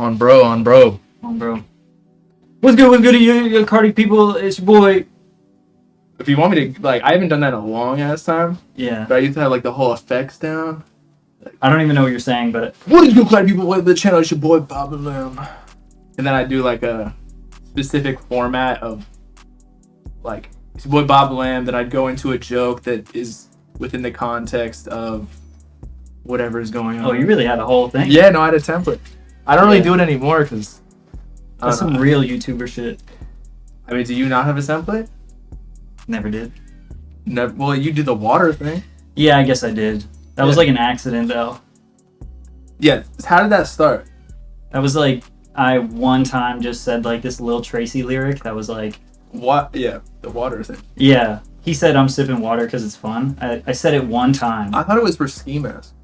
On bro. What's good to you Cardi people? It's your boy. If you want me to, like, I haven't done that in a long ass time. Yeah. But I used to have, like, the whole effects down. I don't even know what you're saying, but... What is good, Cardi people? Welcome to the channel. It's your boy, Bobbalam. And then I do, like, a specific format of, like, it's your boy, Bobbalam. Then I'd go into a joke that is within the context of whatever is going on. Oh, you really had a whole thing? Yeah, no, I had a template. I don't really do it anymore because... That's some real YouTuber shit. I mean, do you not have a template? Never did. Never. Well, you did the water thing. Yeah, I guess I did. That was like an accident, though. Yeah. How did that start? That was like, I one time just said like this Lil Tracy lyric that was like... What? Yeah, the water thing. Yeah. He said I'm sipping water because it's fun. I said it one time. I thought it was for ski mask.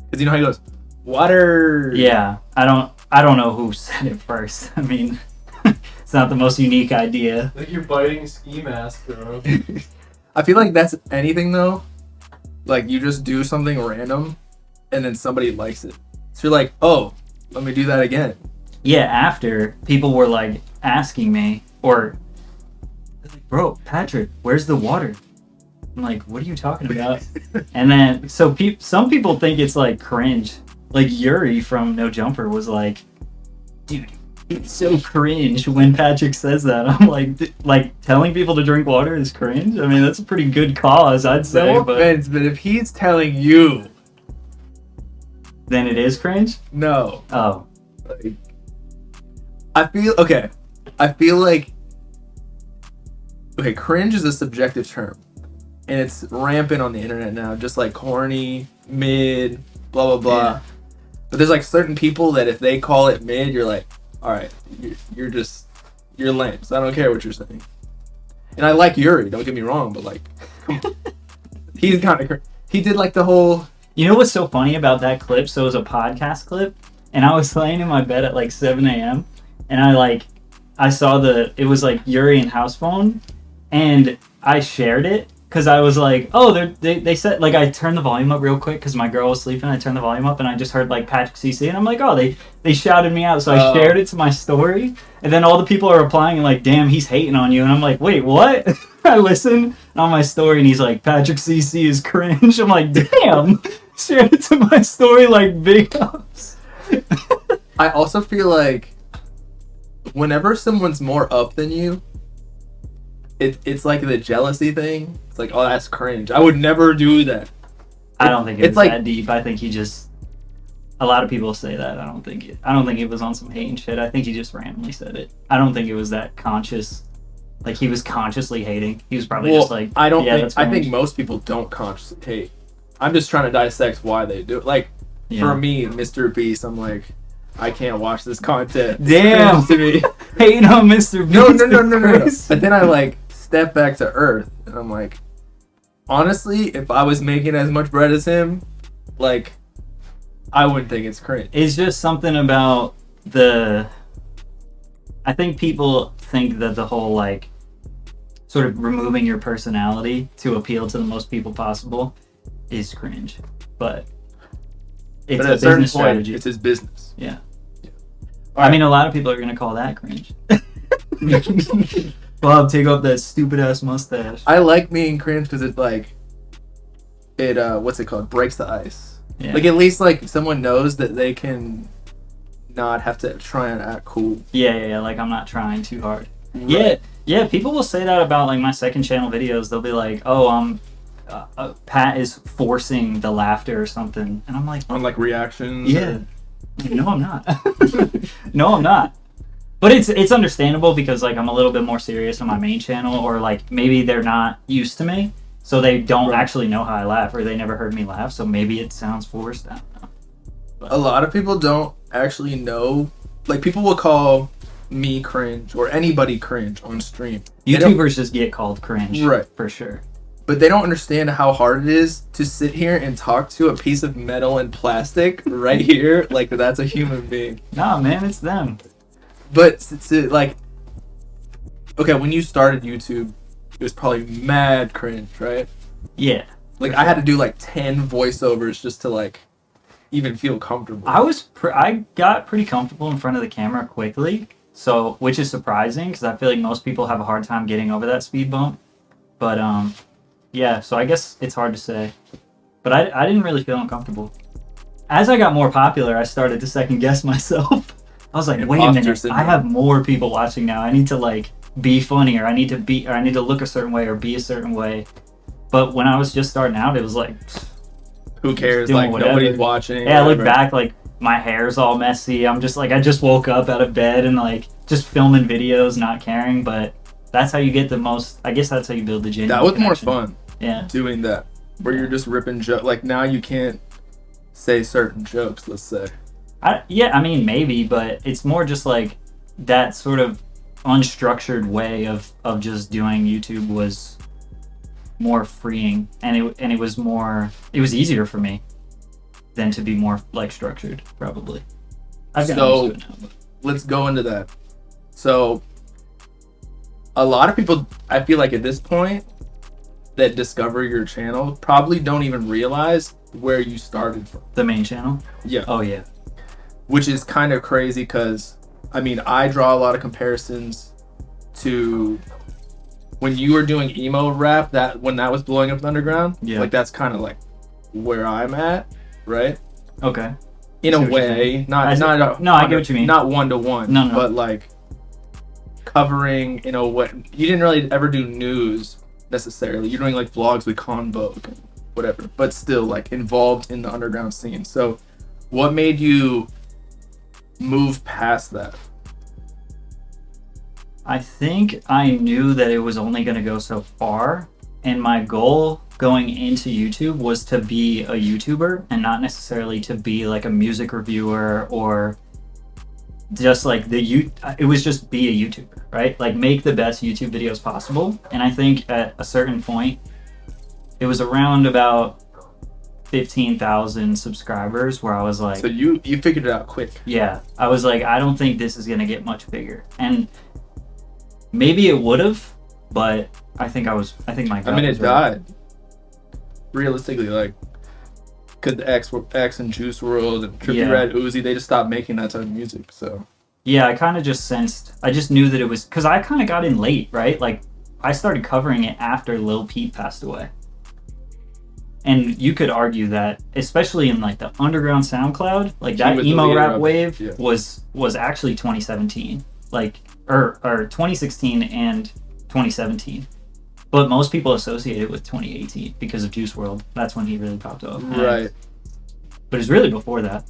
Because you know how he goes, water. Yeah. I don't know who said it first. I mean, it's not the most unique idea. I think you're biting ski mask, bro. I feel like that's anything though. Like you just do something random, and then somebody likes it. So you're like, oh, let me do that again. Yeah. After people were like asking me, or like, bro, Patrick, where's the water? I'm like, what are you talking about? And then so some people think it's like cringe. Like Yuri from No Jumper was like, dude, it's so cringe when Patrick says that. I'm like telling people to drink water is cringe? I mean, that's a pretty good cause, I'd say. No offense, but if he's telling you, then it is cringe? No. Oh. Like, I feel like, okay, cringe is a subjective term. And it's rampant on the internet now, just like corny, mid, blah, blah, blah. Yeah. But there's like certain people that if they call it mid, you're like, all right, you're lame. So I don't care what you're saying. And I like Yuri, don't get me wrong, but like, come on. He's kind of, he did like the whole. You know what's so funny about that clip? So it was a podcast clip, and I was laying in my bed at like 7 a.m. and I saw it was like Yuri and House Phone, and I shared it. Because I was like, oh, they said, like, I turned the volume up real quick because my girl was sleeping. I turned the volume up and I just heard, like, Patrick CC. And I'm like, oh, they shouted me out. So I shared it to my story. And then all the people are replying and like, damn, he's hating on you. And I'm like, wait, what? I listened on my story and he's like, Patrick CC is cringe. I'm like, damn. Shared it to my story like big ups. I also feel like whenever someone's more up than you, it's like the jealousy thing. It's like, oh, that's cringe. I would never do that. I don't think it's like, that deep. I think he just... A lot of people say that. I don't think it was on some hate and shit. I think he just randomly said it. I don't think it was that conscious. Like, he was consciously hating. He was probably just like, I think most people don't consciously hate. I'm just trying to dissect why they do it. Like, for me, Mr. Beast, I'm like, I can't watch this content. Damn. To me. Hating on Mr. Beast. No. But then I like step back to earth and I'm like, honestly, if I was making as much bread as him, like, I wouldn't think it's cringe. It's just something about I think people think that the whole like sort of removing your personality to appeal to the most people possible is cringe, but it's a business strategy. It's his business. Yeah. I mean, a lot of people are gonna call that cringe. Bob, take off that stupid ass mustache. I like being cringe because it's like, it what's it called? Breaks the ice. Yeah. Like at least like someone knows that they can not have to try and act cool. Yeah. Like I'm not trying too hard. Right. Yeah. People will say that about like my second channel videos. They'll be like, oh, Pat is forcing the laughter or something, and I'm like, on like reactions. Yeah. No, I'm not. No, I'm not. But it's understandable because like I'm a little bit more serious on my main channel, or like maybe they're not used to me, so they don't actually know how I laugh, or they never heard me laugh, so maybe it sounds forced. I don't know. But a lot of people don't actually know. Like people will call me cringe or anybody cringe on stream. YouTubers just get called cringe, right? For sure. But they don't understand how hard it is to sit here and talk to a piece of metal and plastic right here, like that's a human being. Nah, man, it's them. But like, okay, when you started YouTube, it was probably mad cringe, right? Yeah. Like I had to do like 10 voiceovers just to like even feel comfortable. I got pretty comfortable in front of the camera quickly, so which is surprising because I feel like most people have a hard time getting over that speed bump. But yeah, so I guess it's hard to say. But I didn't really feel uncomfortable. As I got more popular, I started to second guess myself. I was like, wait a minute, I have more people watching now. I need to like be funny, or I need to look a certain way or be a certain way. But when I was just starting out, it was like, who cares? Like whatever. Nobody's watching. Yeah, I look back, like my hair's all messy. I'm just like, I just woke up out of bed and like just filming videos, not caring. But that's how you get the most. I guess that's how you build the genuine. That was connection. more fun. Yeah, doing that where you're just ripping jokes. Like now you can't say certain jokes. Let's say. I mean maybe, but it's more just like that sort of unstructured way of just doing YouTube was more freeing, and it was easier for me than to be more like structured, probably. So let's go into that. So a lot of people, I feel like at this point, that discover your channel probably don't even realize where you started from. The main channel? Yeah. Oh yeah. Which is kind of crazy because, I mean, I draw a lot of comparisons to when you were doing emo rap, that when that was blowing up the underground. Yeah. Like that's kind of like where I'm at, right? Okay. In a way, no, I get what you mean. Not one to one, no, but like covering, you know, what you didn't really ever do news necessarily. You're doing like vlogs with Convoke and whatever, but still like involved in the underground scene. So, what made you move past that? I think I knew that it was only going to go so far, and my goal going into YouTube was to be a YouTuber and not necessarily to be like a music reviewer or just like it was just be a YouTuber, right? Like make the best YouTube videos possible. And I think at a certain point, it was around about 15,000 subscribers where I was like, so you figured it out quick. Yeah, I was like, I don't think this is gonna get much bigger, and maybe it would have, but I think my gut it was died. Realistically, like, because X and Juice WRLD and Trippie Redd, Uzi, they just stopped making that type of music. So yeah, I kind of just I just knew that it was because I kind of got in late, right? Like I started covering it after Lil Peep passed away. And you could argue that, especially in like the underground SoundCloud, like that emo rap wave was actually 2017, like or 2016 and 2017. But most people associate it with 2018 because of Juice WRLD. That's when he really popped off. Right. But it's really before that.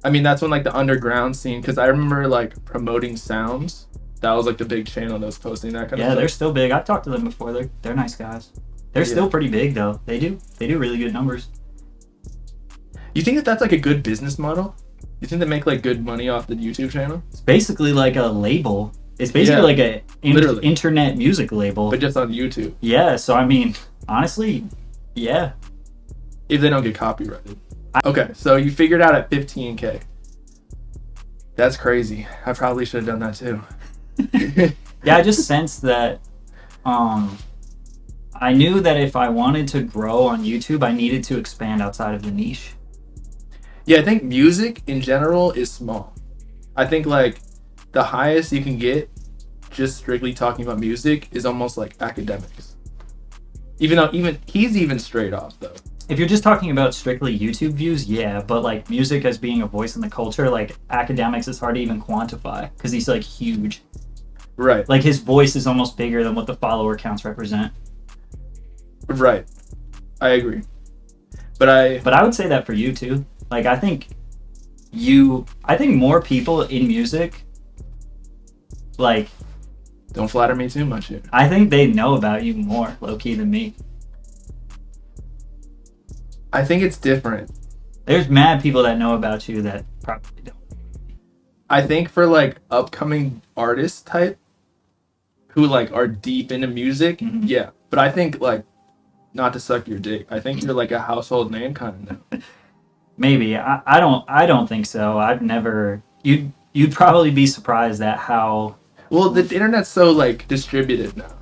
I mean, that's when like the underground scene, because I remember like promoting Sounds. That was like the big channel that was posting that kind of stuff. Yeah, they're still big. I've talked to them before. They're nice guys. They're still pretty big though. They do really good numbers. You think that that's like a good business model? You think they make like good money off the YouTube channel? It's basically like a label. It's basically like a internet music label, but just on YouTube. Yeah. So I mean, honestly, yeah. If they don't get copyrighted. Okay, so you figured out at 15K. That's crazy. I probably should have done that too. Yeah, I just sensed that. I knew that if I wanted to grow on YouTube, I needed to expand outside of the niche. Yeah, I think music in general is small. I think like the highest you can get just strictly talking about music is almost like academics. He's even straight off though. If you're just talking about strictly YouTube views, yeah, but like music as being a voice in the culture, like academics is hard to even quantify because he's like huge. Right. Like his voice is almost bigger than what the follower counts represent. Right. I agree. But I would say that for you too. Like I think more people in music like don't flatter me too much here. I think they know about you more low-key than me. I think it's different. There's mad people that know about you that probably don't. I think for like upcoming artists type who like are deep into music, yeah. But I think like, not to suck your dick, I think you're like a household name kind of now. Maybe. I don't think so. I've never you'd probably be surprised at how well the internet's so like distributed now.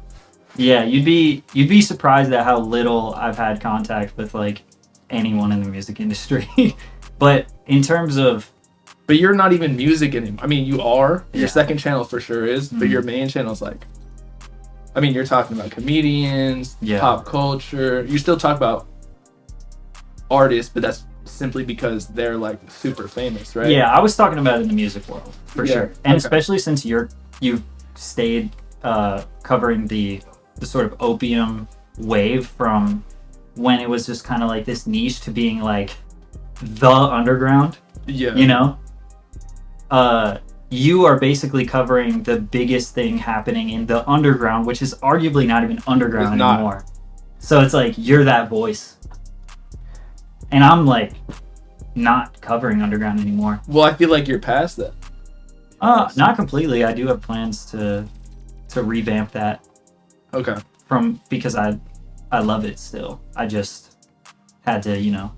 Yeah, you'd be surprised at how little I've had contact with like anyone in the music industry. But in terms of, But you're not even music anymore. I mean, you are. Your Yeah. second channel for sure is, but your main channel's like, I mean, you're talking about comedians, Yeah. pop culture. You still talk about artists, but that's simply because they're like super famous, right? yeah, I was talking about it in the music world for Yeah, sure, and okay. especially since you've stayed covering the sort of opium wave from when it was just kind of like this niche to being like the underground. Yeah. You know, you are basically covering the biggest thing happening in the underground, which is arguably not even underground It's not. anymore. So it's like you're that voice, and I'm like not covering underground anymore. Well, I feel like you're past that. Not completely. I do have plans to revamp that Okay. because I love it still. I just had to, You gotta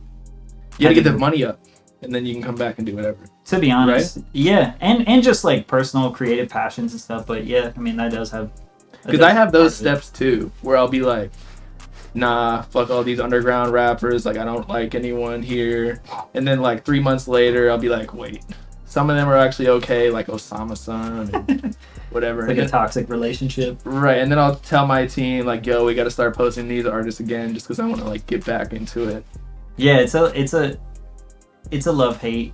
had get to- the money up, and then you can come back and do whatever. to be honest, yeah, and just like personal creative passions and stuff. But yeah, I mean that does have Because I have those part of it. steps too, where I'll be like, nah, fuck all these underground rappers. Like, I don't like anyone here. And then, like, 3 months later, I'll be like, wait, some of them are actually okay, like Osama-san and whatever. Like And a then- toxic relationship. right. And then I'll tell my team, like, yo, we got to start posting these artists again just because I want to, like, get back into it. Yeah, it's a love-hate.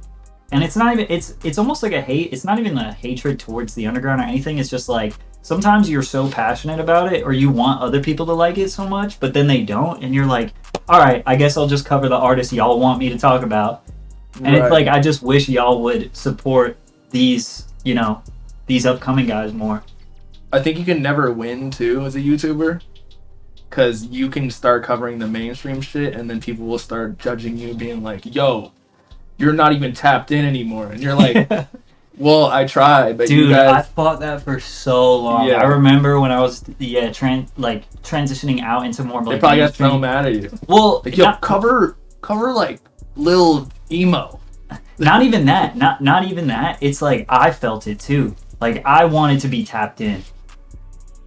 And it's not even it's almost like a hate. It's not even a hatred towards the underground or anything. It's just like sometimes you're so passionate about it or you want other people to like it so much, but then they don't, and you're like, all right, I guess I'll just cover the artists y'all want me to talk about. And it's like I just wish y'all would support these, these upcoming guys more. I think you can never win, too, as a YouTuber. Because you can start covering the mainstream shit, and then people will start judging you, being like, yo, you're not even tapped in anymore. And you're like, well, I tried, but Dude, you I guys... fought that for so long. Yeah. I remember when I was transitioning out into more They like probably got mainstream- so mad at you. Well, Like, yo, not, cover like Lil Emo. not even that. Not even that. It's like I felt it too. Like I wanted to be tapped in.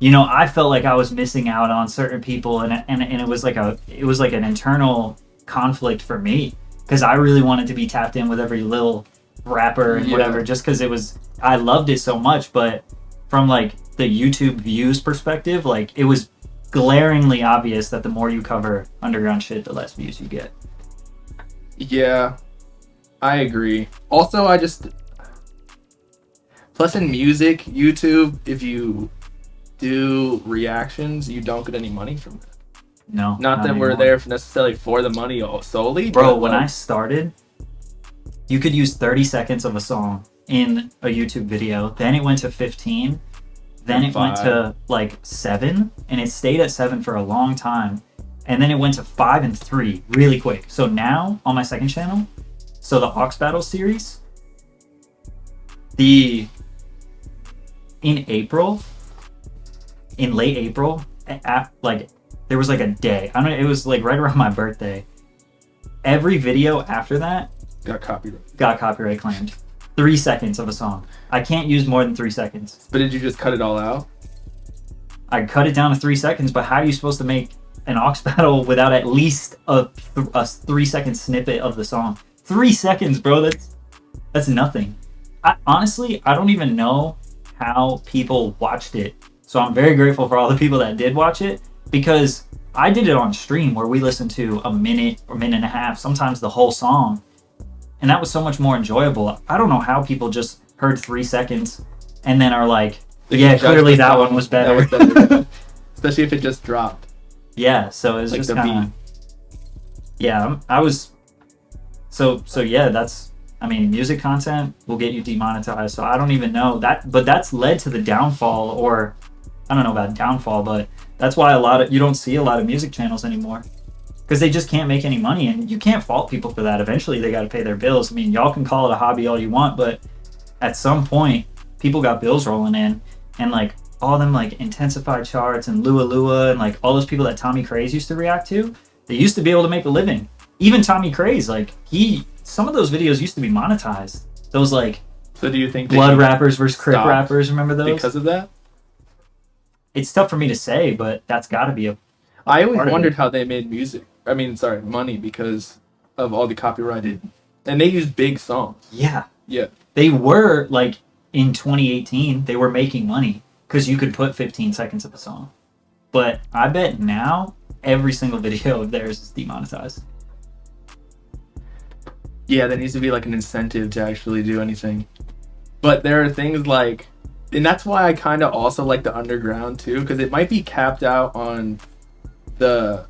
I felt like I was missing out on certain people, and it was like an internal conflict for me because I really wanted to be tapped in with every little rapper and Yeah. whatever, just because I loved it so much. But from like the YouTube views perspective, like it was glaringly obvious that the more you cover underground shit, the less views you get. Yeah, I agree. Also, plus in music, YouTube, if you do reactions, you don't get any money from it. No, Not that we're anymore. there necessarily for the money solely. Bro, but, when like, I started, you could use 30 seconds of a song in a YouTube video. Then it went to 15. Then it went to like 7. And it stayed at 7 for a long time. And then it went to 5 and 3 really quick. So now on my second channel, so the Ox Battle series, in late April, there was like a day. I don't know, it was like right around my birthday. Every video after that got copyright. got copyright claimed. 3 seconds of a song. I can't use more than 3 seconds. But did you just cut it all out? I cut it down to 3 seconds, but how are you supposed to make an Ox Battle without at least a 3-second snippet of the song? 3 seconds, bro. That's nothing. Honestly, I don't even know how people watched it. So I'm very grateful for all the people that did watch it, because I did it on stream where we listened to a minute or minute and a half, sometimes the whole song. And that was so much more enjoyable. I don't know how people just heard 3 seconds and then are like, They yeah, can judge clearly the that song. one was better. That was better. Especially if it just dropped. Yeah, so it was Like just the kind of... Yeah, I was... So yeah, that's... I mean, music content will get you demonetized, so I don't even know. But that's led to the downfall, or... I don't know about downfall, but that's why you don't see a lot of music channels anymore. Because they just can't make any money, and you can't fault people for that. Eventually, they got to pay their bills. I mean, y'all can call it a hobby all you want, but at some point, people got bills rolling in, and like all them like Intensified charts and Lua Lua and like all those people that Tommy Craze used to react to, they used to be able to make a living. Even Tommy Craze, like some of those videos used to be monetized. Those like So do you think Blood rappers versus Crip stopped rappers, remember those? because of that? It's tough for me to say, but that's got to be a... I always part of wondered it. how they made money because of all the copyrighted And they use big songs. Yeah. Yeah. They were, like, in 2018, they were making money because you could put 15 seconds of a song. But I bet now every single video of theirs is demonetized. Yeah, there needs to be like an incentive to actually do anything. But there are things like, and that's why I kind of also like the underground too, because it might be capped out on the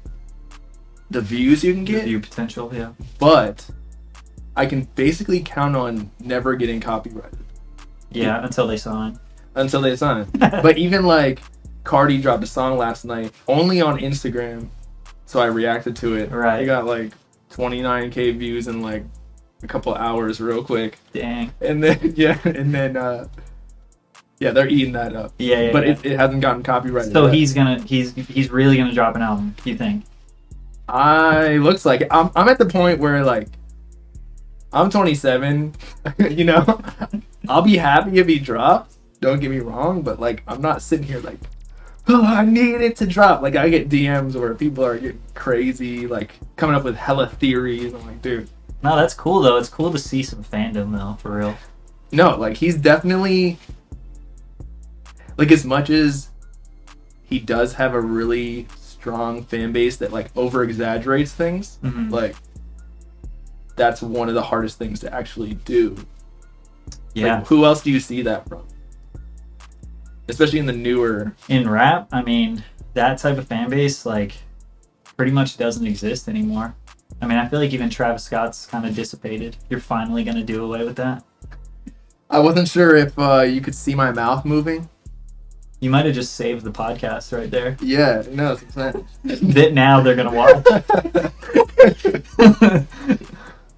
views you can The get, view potential, yeah. but I can basically count on never getting copyrighted Yeah, until they sign. until they sign. But even like Cardi dropped a song last night only on Instagram, so I reacted to it. Right. It got like 29K views in like a couple hours real quick. Dang. And then yeah, they're eating that up. Yeah, But yeah. it hasn't gotten copyrighted. So yet. he's really gonna drop an album, you think? Looks like it. I'm at the point where like I'm 27, you know. I'll be happy if he drops. Don't get me wrong, but like I'm not sitting here like, oh, I need it to drop. Like I get DMs where people are getting crazy, like coming up with hella theories. I'm like, dude. No, that's cool though. It's cool to see some fandom though, for real. No, like he's definitely like, as much as he does have a really strong fan base that like over exaggerates things, Mhm. like that's one of the hardest things to actually do. Yeah. Like, who else do you see that from? Especially in the newer. In rap, I mean, that type of fan base, like, pretty much doesn't exist anymore. I mean, I feel like even Travis Scott's kind of dissipated. You're finally gonna do away with that. I wasn't sure if you could see my mouth moving. You might have just saved the podcast right there. Yeah, no, that's what I'm saying. That now they're gonna watch.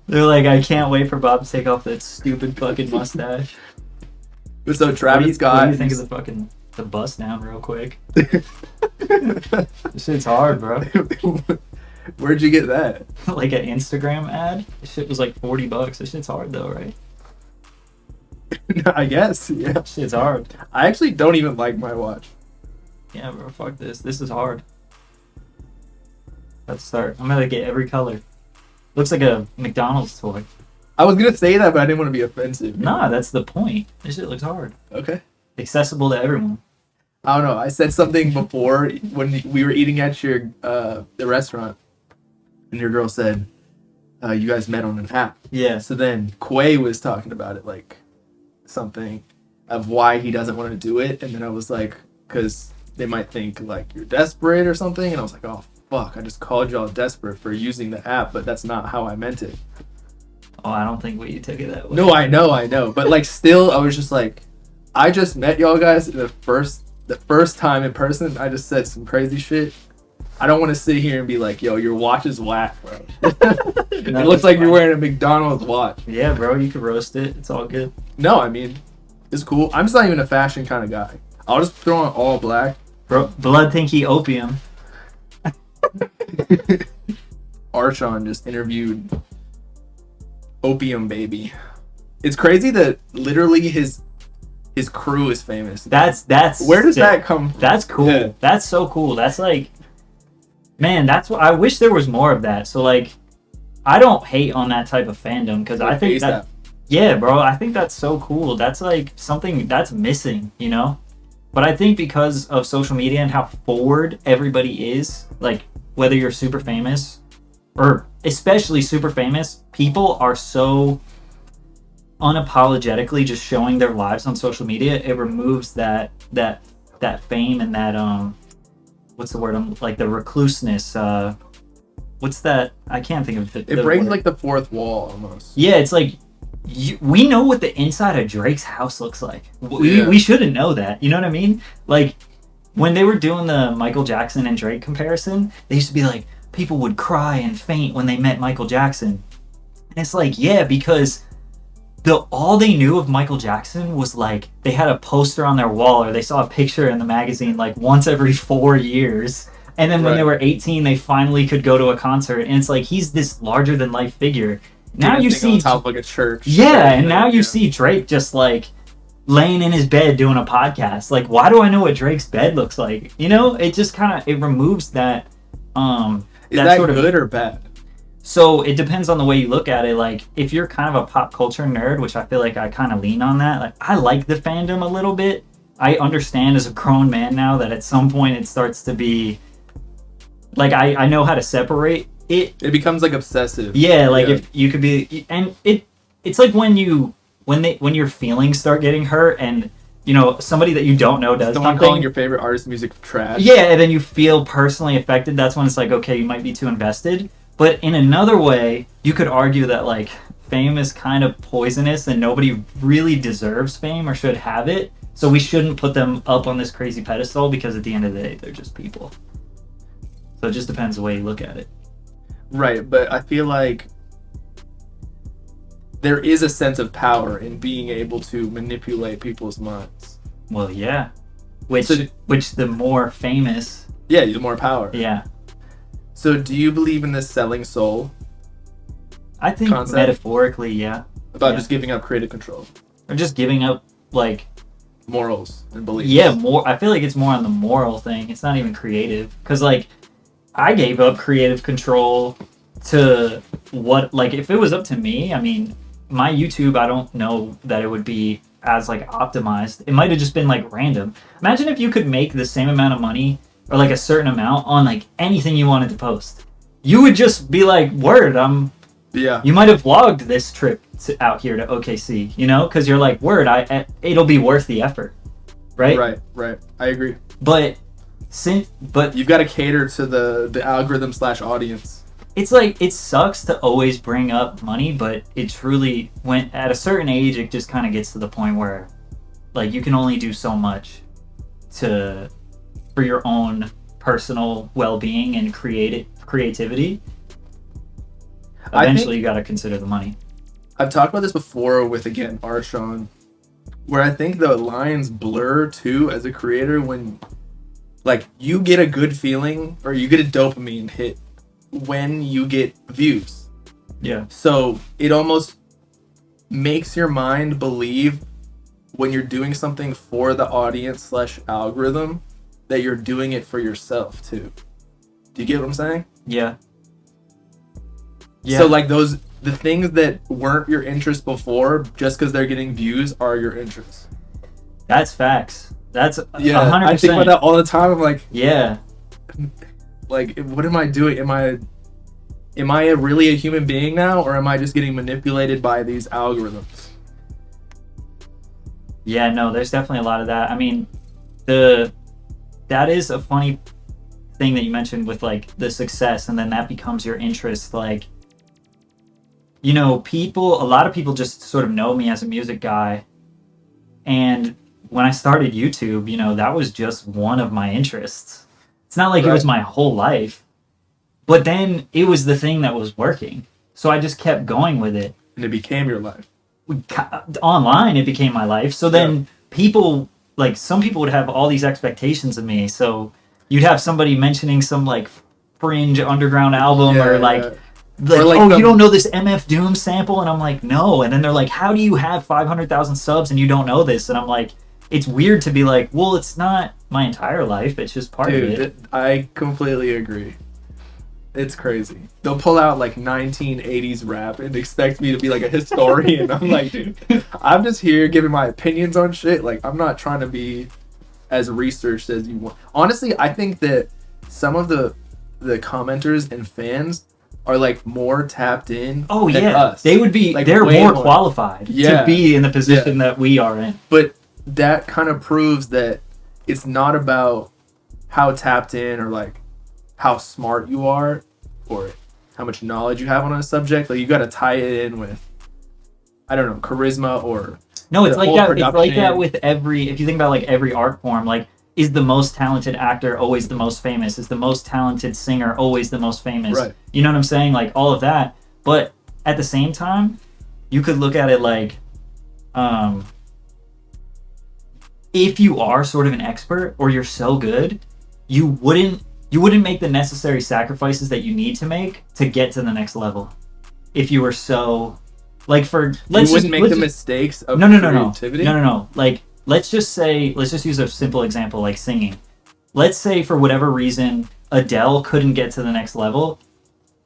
They're like, I can't wait for Bob to take off that stupid fucking mustache. So Travis Scott. What do you think of the bust down real quick? This shit's hard, bro. Where'd you get that? Like an Instagram ad? This shit was like $40. This shit's hard though, right? I guess, yeah. Shit's hard. I actually don't even like my watch. Yeah, bro, fuck this. This is hard. Let's start. I'm gonna get every color. Looks like a McDonald's toy. I was gonna say that, but I didn't want to be offensive. Nah, that's the point. This shit looks hard. Okay. Accessible to everyone. I don't know. I said something before when we were eating at your the restaurant, and your girl said, "You guys met on an app." Yeah. So then Quay was talking about it, like something of why he doesn't want to do it, and then I was like, because they might think like you're desperate or something, and I was like, oh fuck, I just called y'all desperate for using the app, but that's not how I meant it. Oh, I don't think you took it that way. No, I know, but like still, I was just like, I just met y'all guys the first time in person. I just said some crazy shit. I don't want to sit here and be like, yo, your watch is whack, bro. It looks like you're wearing a McDonald's watch. Yeah, bro, you could roast it. It's all good. No, I mean, it's cool. I'm just not even a fashion kind of guy. I'll just throw on all black. Bro, blood think he opium. Archon just interviewed Opium Baby. It's crazy that literally his crew is famous. That's Where does sick. that come from? That's cool. Yeah. That's so cool. That's like, man, that's what I wish there was more of that. So like, I don't hate on that type of fandom because I think that, yeah, bro, I think that's so cool. That's like something that's missing, you know? But I think because of social media and how forward everybody is, like whether you're super famous or especially super famous, people are so unapologetically just showing their lives on social media. It removes that fame and that what's the word? Like the recluseness. What's that? I can't think of it. It breaks like the fourth wall almost. Yeah, it's like we know what the inside of Drake's house looks like. We shouldn't know that. You know what I mean? Like when they were doing the Michael Jackson and Drake comparison, they used to be like, people would cry and faint when they met Michael Jackson. And it's like, yeah, because all they knew of Michael Jackson was like they had a poster on their wall or they saw a picture in the magazine like once every 4 years. And then when they were 18, they finally could go to a concert. And it's like, he's this larger than life figure. Now you see, on top of like a church. yeah, and now you see Drake just like laying in his bed doing a podcast. Like, why do I know what Drake's bed looks like? You know, it just kind of, it removes that Is that sort of good or bad? So it depends on the way you look at it. Like, if you're kind of a pop culture nerd, which I feel like I kind of lean on that, like, I like the fandom a little bit. I understand as a grown man now that at some point it starts to be, like, I know how to separate it. It becomes like obsessive. Yeah, like if you could be, and it's like when your feelings start getting hurt, and you know somebody that you don't know does someone something. calling your favorite artist music trash. Yeah, and then you feel personally affected. That's when it's like, okay, you might be too invested. But in another way, you could argue that like fame is kind of poisonous, and nobody really deserves fame or should have it. So we shouldn't put them up on this crazy pedestal, because at the end of the day, they're just people. So it just depends the way you look at it. Right, but I feel like there is a sense of power in being able to manipulate people's minds. Well, yeah. Which the more famous... Yeah, the more power. Yeah. So do you believe in this selling soul? I think concept? Metaphorically, yeah. About just giving up creative control. Or just giving up, like... morals and beliefs. Yeah, more. I feel like it's more on the moral thing. It's not even creative. Because, like, I gave up creative control to what... Like, if it was up to me, I mean, my YouTube, I don't know that it would be as, like, optimized. It might have just been, like, random. Imagine if you could make the same amount of money, or, like, a certain amount on, like, anything you wanted to post. You would just be like, word, Yeah. You might have vlogged this trip out here to OKC, you know? Because you're like, word, it'll be worth the effort, right? Right. I agree. But you've got to cater to the algorithm / audience. It's like, it sucks to always bring up money, but it truly, when at a certain age, it just kind of gets to the point where, like, you can only do so much for your own personal well-being and creativity. Eventually, you got to consider the money. I've talked about this before with, again, Arshawn, where I think the lines blur too as a creator when, like, you get a good feeling or you get a dopamine hit when you get views. Yeah. So it almost makes your mind believe when you're doing something for the audience / algorithm that you're doing it for yourself too. Do you get what I'm saying? Yeah. So like the things that weren't your interest before, just because they're getting views, are your interests. That's facts. That's 100%. I think about that all the time. I'm like, yeah. Like, what am I doing? Am I really a human being now, or am I just getting manipulated by these algorithms? Yeah, no, there's definitely a lot of that. I mean, that is a funny thing that you mentioned with, like, the success, and then that becomes your interest. Like, you know, a lot of people just sort of know me as a music guy. And when I started YouTube, you know, that was just one of my interests. It's not like it was my whole life. But then it was the thing that was working. So I just kept going with it. And it became your life. Online, it became my life. So then people, like, some people would have all these expectations of me. So you'd have somebody mentioning some, like, fringe underground album or you don't know this MF Doom sample? And I'm like, no. And then they're like, how do you have 500,000 subs and you don't know this? And I'm like, it's weird to be like, well, it's not my entire life. It's just part of it. I completely agree. It's crazy. They'll pull out like 1980s rap and expect me to be like a historian. I'm like, dude, I'm just here giving my opinions on shit. Like, I'm not trying to be as researched as you want. Honestly, I think that some of the commenters and fans are like more tapped in than us. They would be, like, they're more qualified to be in the position that we are in. But that kind of proves that it's not about how tapped in or like how smart you are or how much knowledge you have on a subject. Like, you got to tie it in with, I don't know, charisma or no. It's like that. Production. It's like that with if you think about like every art form. Like, is the most talented actor always the most famous? Is the most talented singer always the most famous? Right. You know what I'm saying? Like, all of that. But at the same time, you could look at it like, if you are sort of an expert or you're so good, you wouldn't make the necessary sacrifices that you need to make to get to the next level. If you were so, like, you wouldn't make the mistakes of creativity? No. Like, let's just use a simple example, like singing. Let's say for whatever reason Adele couldn't get to the next level.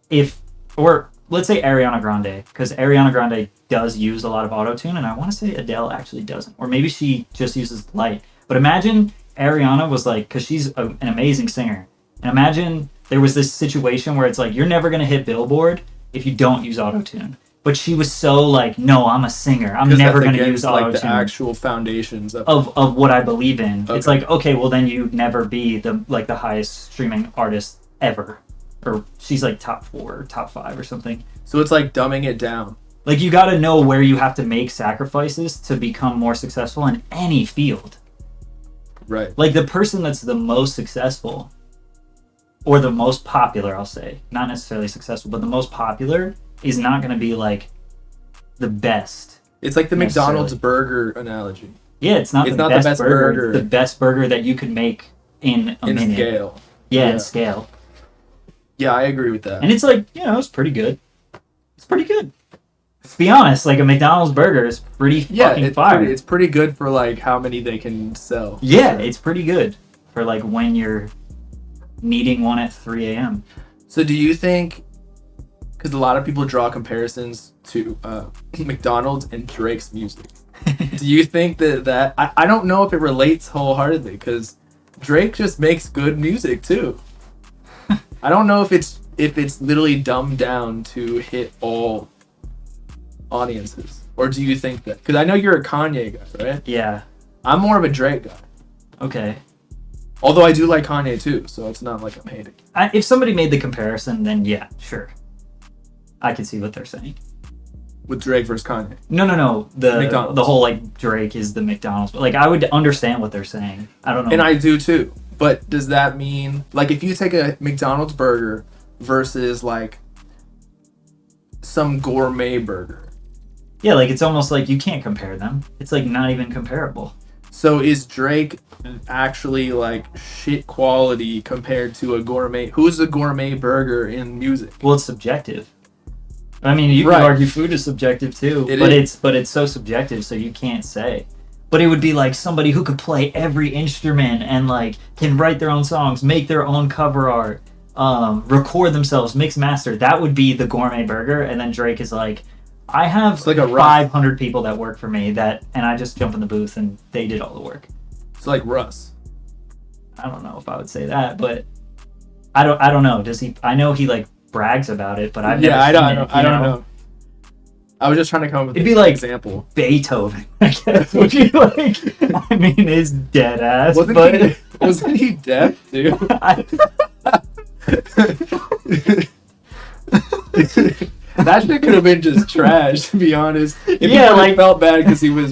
If or let's say Ariana Grande, because Ariana Grande does use a lot of autotune, and I want to say Adele actually doesn't, or maybe she just uses light. But imagine Ariana was like, because she's an amazing singer, and imagine there was this situation where it's like, you're never gonna hit Billboard if you don't use autotune. But she was so like, no, I'm a singer. I'm never going to use like autotune. The actual foundations of what I believe in. Okay. It's like, okay, well then you'd never be the highest streaming artist ever. Or she's like top 4 or top 5 or something. So it's like dumbing it down. Like you got to know where you have to make sacrifices to become more successful in any field. Right. Like the person that's the most successful or the most popular, I'll say, not necessarily successful, but the most popular is not going to be like the best. It's like the McDonald's burger analogy. Yeah, it's not the best burger. It's the best burger that you could make in a minute. Scale. Yeah, in scale. Yeah, I agree with that. And it's like, it's pretty good. It's pretty good. To be honest, like a McDonald's burger is pretty fucking fire. It's pretty good for like how many they can sell. Yeah, it's pretty good for like when you're needing one at 3 a.m. So do you think, because a lot of people draw comparisons to McDonald's and Drake's music, do you think that I don't know if it relates wholeheartedly, because Drake just makes good music too. I don't know if it's literally dumbed down to hit all audiences, or do you think that? Because I know you're a Kanye guy, right? Yeah. I'm more of a Drake guy. Okay. Although I do like Kanye too, so it's not like I'm hating. If somebody made the comparison, then yeah, sure. I can see what they're saying. With Drake versus Kanye. No. McDonald's. The whole like Drake is the McDonald's. But like I would understand what they're saying. I don't know. And I do too. But does that mean, like, if you take a McDonald's burger versus like some gourmet burger? Yeah, like it's almost like you can't compare them. It's like not even comparable. So is Drake actually like shit quality compared to a gourmet? Who's a gourmet burger in music? Well, it's subjective. I mean, you could argue food is subjective too, but it's so subjective, so you can't say. But it would be like somebody who could play every instrument and like can write their own songs, make their own cover art, record themselves, mix master. That would be the gourmet burger. And then Drake is like, I have like 500 people that work for me and I just jump in the booth and they did all the work. It's like Russ. I don't know if I would say that, but I don't know. Does he? I know he like brags about it, but I've never seen it. I don't know. I was just trying to come up with an example. Beethoven, I guess. Would you like? I mean, is dead ass. Wasn't he deaf, dude? That shit could have been just trash, to be honest. If he felt bad because he was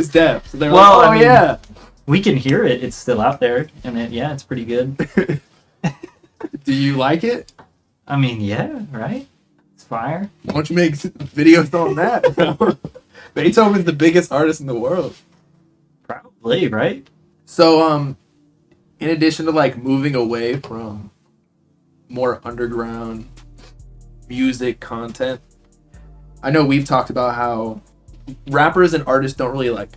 deaf. So they're yeah. We can hear it. It's still out there, and it's pretty good. Do you like it? I mean, yeah, right? It's fire. Why don't you make videos on that, bro? Beethoven's the biggest artist in the world. Probably, right? So, in addition to like moving away from more underground music content, I know we've talked about how rappers and artists don't really like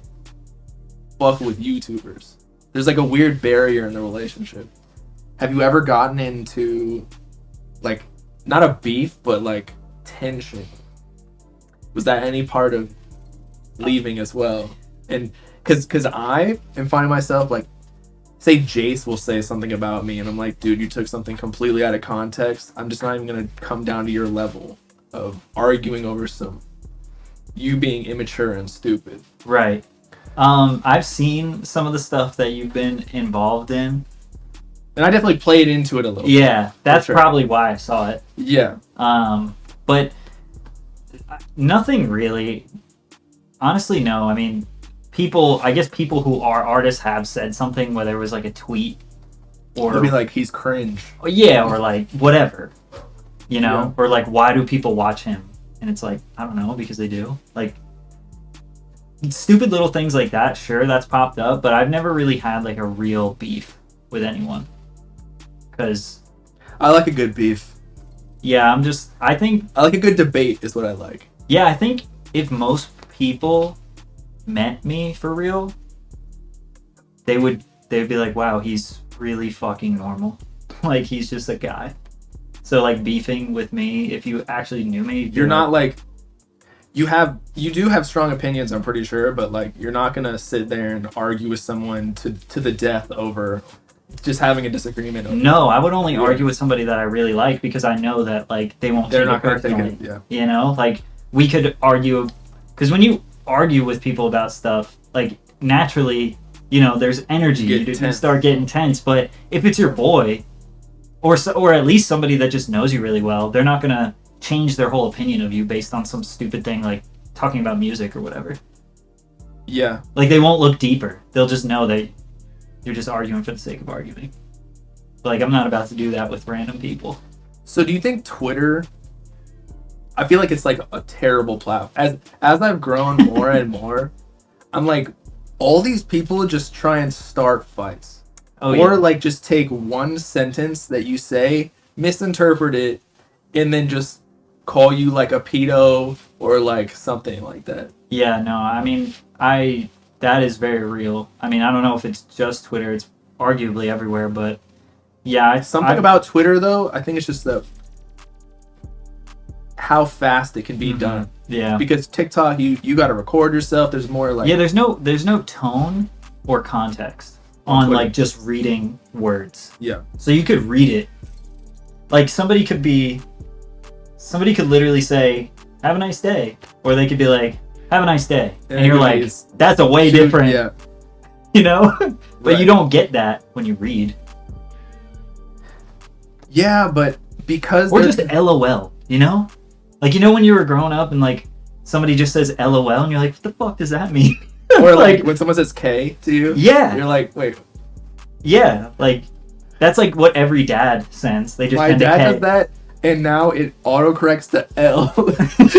fuck with YouTubers. There's like a weird barrier in the relationship. Have you ever gotten into like not a beef but like tension? Was that any part of leaving as well? And because I am finding myself like, say Jace will say something about me and I'm like, dude, you took something completely out of context. I'm just not even gonna come down to your level of arguing over you being immature and stupid. Right. I've seen some of the stuff that you've been involved in. And I definitely played into it a little. Yeah, that's probably why I saw it. Yeah. But nothing really. Honestly, no. I mean, I guess people who are artists have said something, whether it was like a tweet or be like, he's cringe. Yeah, or like whatever. You know? Yeah. Or like, why do people watch him? And it's like, I don't know, because they do. Like, stupid little things like that, sure, that's popped up, but I've never really had like a real beef with anyone. Because I like a good beef. Yeah, I think I like a good debate is what I like. Yeah, I think if most people met me for real, they'd be like, wow, he's really fucking normal. Like, he's just a guy. So like beefing with me, if you actually knew me, You're not like you do have strong opinions, I'm pretty sure, but like you're not gonna sit there and argue with someone to the death over just having a disagreement. Over No, I would only argue with somebody that I really like because I know that like they won't. They're take not it gonna take personally. it. Yeah. You know, like we could argue because when you argue with people about stuff, like naturally, you know, there's energy. You start getting tense. But if it's your boy, or at least somebody that just knows you really well, they're not gonna change their whole opinion of you based on some stupid thing like talking about music or whatever. Yeah. Like they won't look deeper. They'll just know that you're just arguing for the sake of arguing. But, like I'm not about to do that with random people. So do you think Twitter? I feel like it's like a terrible platform. As I've grown more and more, I'm like, all these people just try and start fights. Or like just take one sentence that you say, misinterpret it, and then just call you like a pedo or like something like that. Yeah, no, I mean, that is very real. I mean, I don't know if it's just Twitter, it's arguably everywhere, but yeah. Something about Twitter though, I think it's just how fast it can be done. Yeah. Because TikTok, you got to record yourself. There's more like there's no tone or context on Twitter. like just reading words. Yeah. So you could read it. Like somebody could literally say, "Have a nice day," or they could be like, "Have a nice day," and you're like, "That's a way different." Yeah. You know, but Right. you don't get that when you read. Yeah, but because Or just LOL. You know, like you know when you were growing up and like somebody just says LOL and you're like, "What the fuck does that mean?" or like when someone says K to you, Yeah. you're like, wait. Yeah, like that's like what every dad sends. They just My send a dad K. does that, and now it autocorrects to L.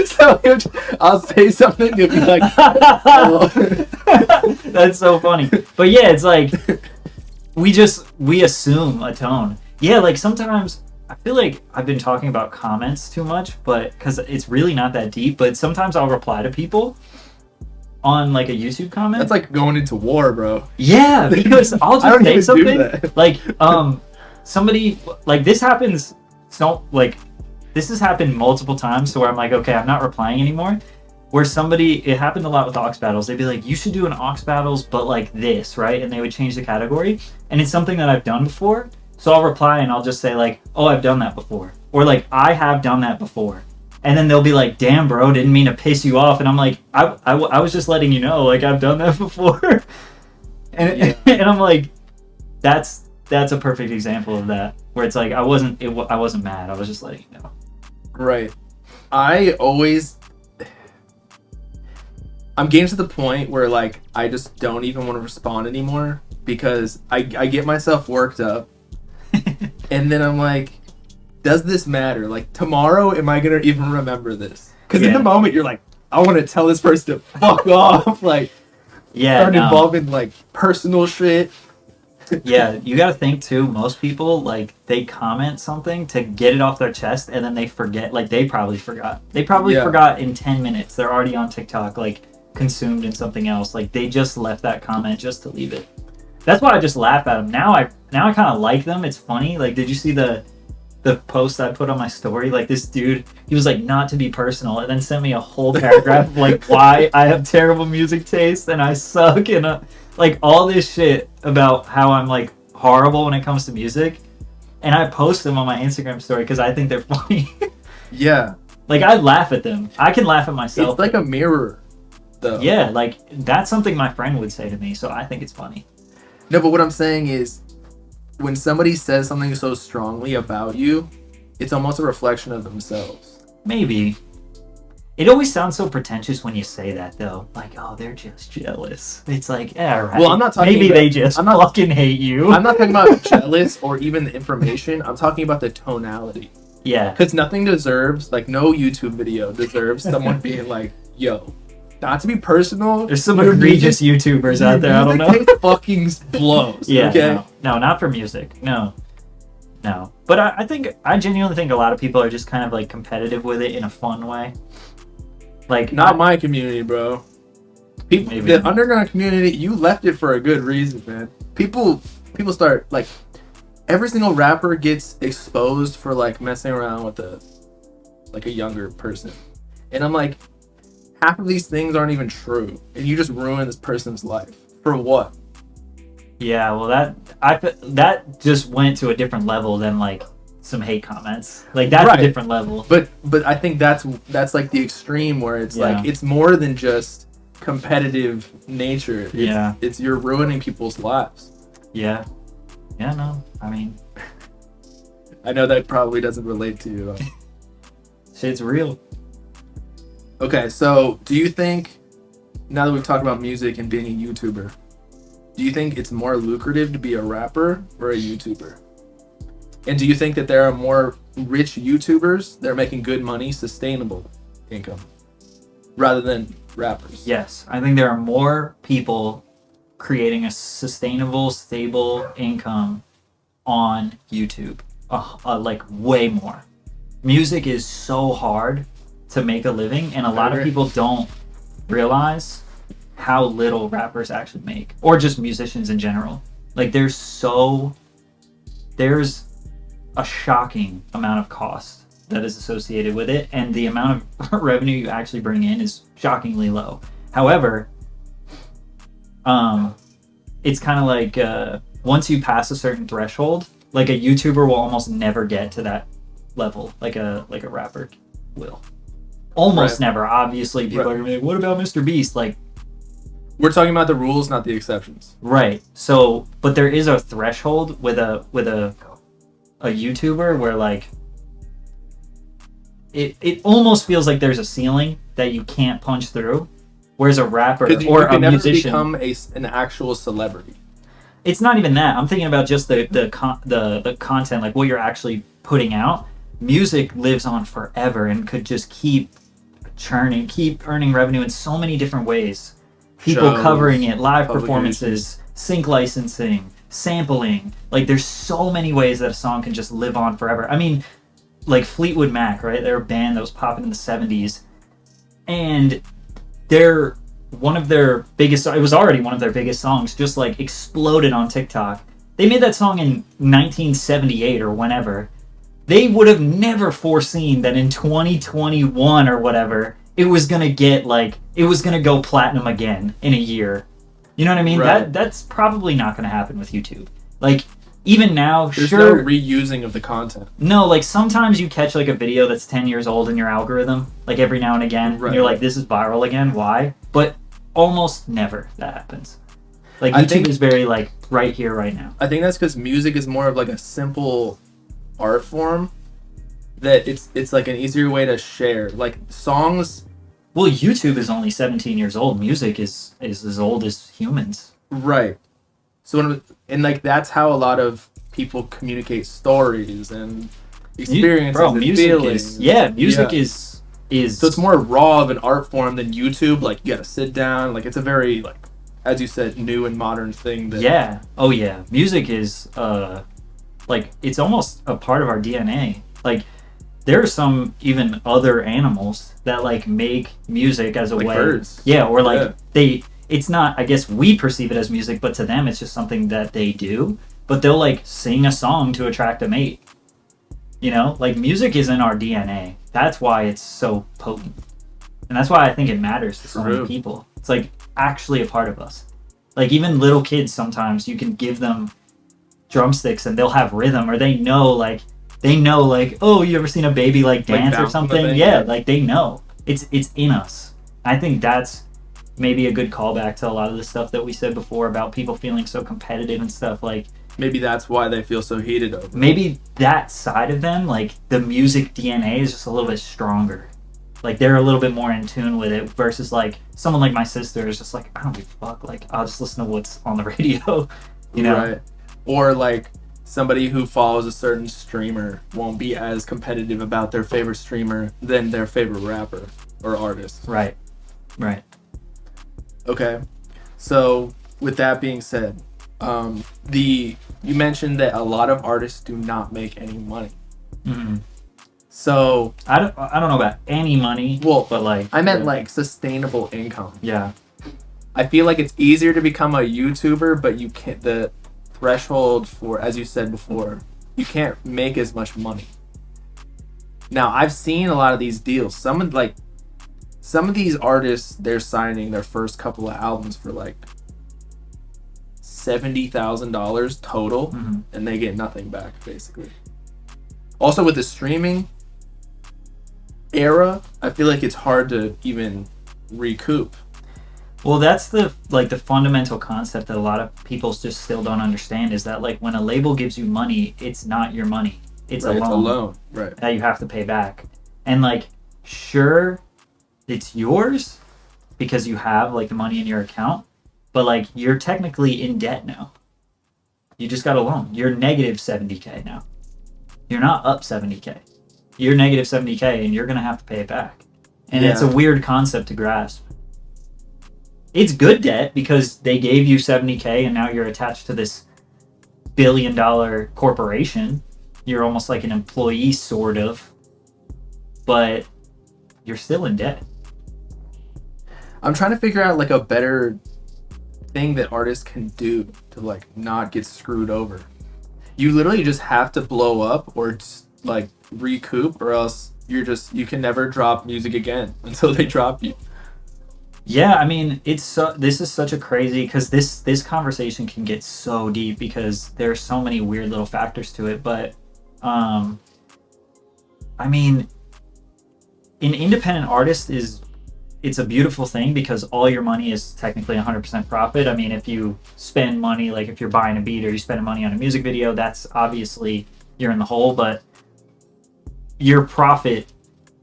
So I'll say something, it'll be like, L. That's so funny. But yeah, it's like we assume a tone. Yeah, like sometimes I feel like I've been talking about comments too much, but because it's really not that deep. But sometimes I'll reply to people on like a YouTube comment. That's like going into war, bro. Yeah, because I'll I just don't say even something do that. like somebody like this happens. So like this has happened multiple times. So where I'm like, okay, I'm not replying anymore. Where it happened a lot with aux battles. They'd be like, you should do an aux battles, but like this, right? And they would change the category. And it's something that I've done before. So I'll reply and I'll just say like, oh, I've done that before. Or like, I have done that before. And then they'll be like, damn, bro, didn't mean to piss you off. And I'm like, I was just letting you know, like, I've done that before. And I'm like, that's a perfect example of that. Where it's like, I wasn't mad. I was just letting you know. Right. I'm getting to the point where like I just don't even want to respond anymore because I get myself worked up and then I'm like, does this matter? Like tomorrow, am I gonna even remember this? Because in the moment you're like, I want to tell this person to fuck off. Like, start involving like personal shit. Yeah, you gotta think too, most people like they comment something to get it off their chest and then they forget. Like they probably forgot forgot in 10 minutes. They're already on TikTok, like consumed in something else. Like they just left that comment just to leave it. That's why I just laugh at them. Now I kind of like them. It's funny. Like, did you see the post I put on my story? Like this dude, he was like, not to be personal, and then sent me a whole paragraph of like why I have terrible music taste and I suck and like all this shit about how I'm like horrible when it comes to music. And I post them on my Instagram story because I think they're funny. Yeah. Like I laugh at them. I can laugh at myself. It's like a mirror, though. Yeah, like that's something my friend would say to me, so I think it's funny. No, but what I'm saying is, when somebody says something so strongly about you, it's almost a reflection of themselves. Maybe. It always sounds so pretentious when you say that, though. Like, oh, they're just jealous. It's like, yeah, right. Well, I'm not talking Maybe about, they just fucking hate you. I'm not talking about jealous or even the information. I'm talking about the tonality. Yeah. Because nothing deserves, like, no YouTube video deserves someone being like, yo, not to be personal. There's some egregious YouTubers out there, I don't know. It fucking blows. Yeah, okay? No, not for music. No. But I genuinely think a lot of people are just kind of like competitive with it in a fun way. Like, not my community, bro. People, Maybe. the underground community, you left it for a good reason, man. People start like, every single rapper gets exposed for like messing around with a younger person, and I'm like, half of these things aren't even true, and you just ruin this person's life for what? Yeah, well, that just went to a different level than like some hate comments. Like that's Right. a different level. But I think that's like the extreme where it's Yeah. like it's more than just competitive nature. It's you're ruining people's lives. Yeah. Yeah, no. I mean, I know that probably doesn't relate to you. shit's real. Okay, so do you think, now that we've talked about music and being a YouTuber, do you think it's more lucrative to be a rapper or a YouTuber? And do you think that there are more rich YouTubers that are making good money, sustainable income, rather than rappers? Yes, I think there are more people creating a sustainable, stable income on YouTube. Like way more. Music is so hard to make a living, and a lot of people don't realize how little rappers actually make, or just musicians in general. Like there's a shocking amount of cost that is associated with it, and the amount of revenue you actually bring in is shockingly low. However, it's kind of like once you pass a certain threshold, like a YouTuber will almost never get to that level, like a rapper will. Almost never. Obviously, people are gonna be like, "What about Mr. Beast?" Like, we're talking about the rules, not the exceptions. right. So, but there is a threshold with a YouTuber where like it almost feels like there's a ceiling that you can't punch through, whereas a rapper or a musician become an actual celebrity. It's not even that. I'm thinking about just the content, like what you're actually putting out. Music lives on forever and could just keep churning, keep earning revenue in so many different ways. People Shows, covering it, live performances, sync licensing, sampling. Like there's so many ways that a song can just live on forever. I mean, like Fleetwood Mac, right? They're a band that was popping in the 70s. And they're one of their biggest, it was already one of their biggest songs, just like exploded on TikTok. They made that song in 1978 or whenever. They would have never foreseen that in 2021 or whatever, it was gonna go platinum again in a year. You know what I mean? Right. That's probably not gonna happen with YouTube. Like, even now, There's sure. no reusing of the content. No, like sometimes you catch like a video that's 10 years old in your algorithm, like every now and again, and you're like, this is viral again, why? But almost never that happens. Like YouTube is very like right here, right now. I think that's because music is more of like a simple art form that it's like an easier way to share. Like songs. Well, YouTube is only 17 years old. Music is as old as humans. Right. So and like that's how a lot of people communicate stories and experiences. Bro, and music feelings. music is so it's more raw of an art form than YouTube. Like you gotta sit down. Like it's a very, like, as you said, new and modern thing. That music is like it's almost a part of our DNA. Like there are some even other animals that like make music as a like way. birds. Yeah, or like it's not, I guess we perceive it as music, but to them it's just something that they do. But they'll like sing a song to attract a mate. You know, like music is in our DNA. That's why it's so potent. And that's why I think it matters to so many people. It's like actually a part of us. Like even little kids, sometimes you can give them drumsticks and they'll have rhythm, or they know like, oh, you ever seen a baby like dance or something? Yeah, like they know. It's in us. I think that's maybe a good callback to a lot of the stuff that we said before about people feeling so competitive and stuff. Like maybe that's why they feel so heated over it. Maybe that side of them, like the music DNA, is just a little bit stronger. Like they're a little bit more in tune with it versus like someone like my sister is just like, I don't give a fuck. Like I'll just listen to what's on the radio, you know? Right. Or like somebody who follows a certain streamer won't be as competitive about their favorite streamer than their favorite rapper or artist. Right. Right. Okay. So with that being said, you mentioned that a lot of artists do not make any money. Mm-hmm. So I don't know about any money. Well, but like I meant like sustainable income. Yeah. I feel like it's easier to become a YouTuber, but you can't. threshold for, as you said before, you can't make as much money. Now, I've seen a lot of these deals. Some of these artists, they're signing their first couple of albums for like $70,000 total, and they get nothing back, basically. Also, with the streaming era, I feel like it's hard to even recoup. Well, that's the fundamental concept that a lot of people just still don't understand, is that like when a label gives you money, it's not your money. It's Right, a it's a loan loan, right? that you have to pay back. And like, sure, it's yours because you have like the money in your account, but like you're technically in debt now. You just got a loan. You're negative 70K now. You're not up 70K. You're negative 70K and you're going to have to pay it back. And it's a weird concept to grasp. It's good debt because they gave you 70K and now you're attached to this $1 billion corporation. You're almost like an employee, sort of. But you're still in debt. I'm trying to figure out like a better thing that artists can do to like not get screwed over. You literally just have to blow up or just, like recoup, or else you can never drop music again until they drop you. Yeah, I mean, this is such a crazy, because this conversation can get so deep because there are so many weird little factors to it. But I mean, an independent artist it's a beautiful thing because all your money is technically 100% profit. I mean, if you spend money, like if you're buying a beat or you spend money on a music video, that's obviously you're in the hole, but your profit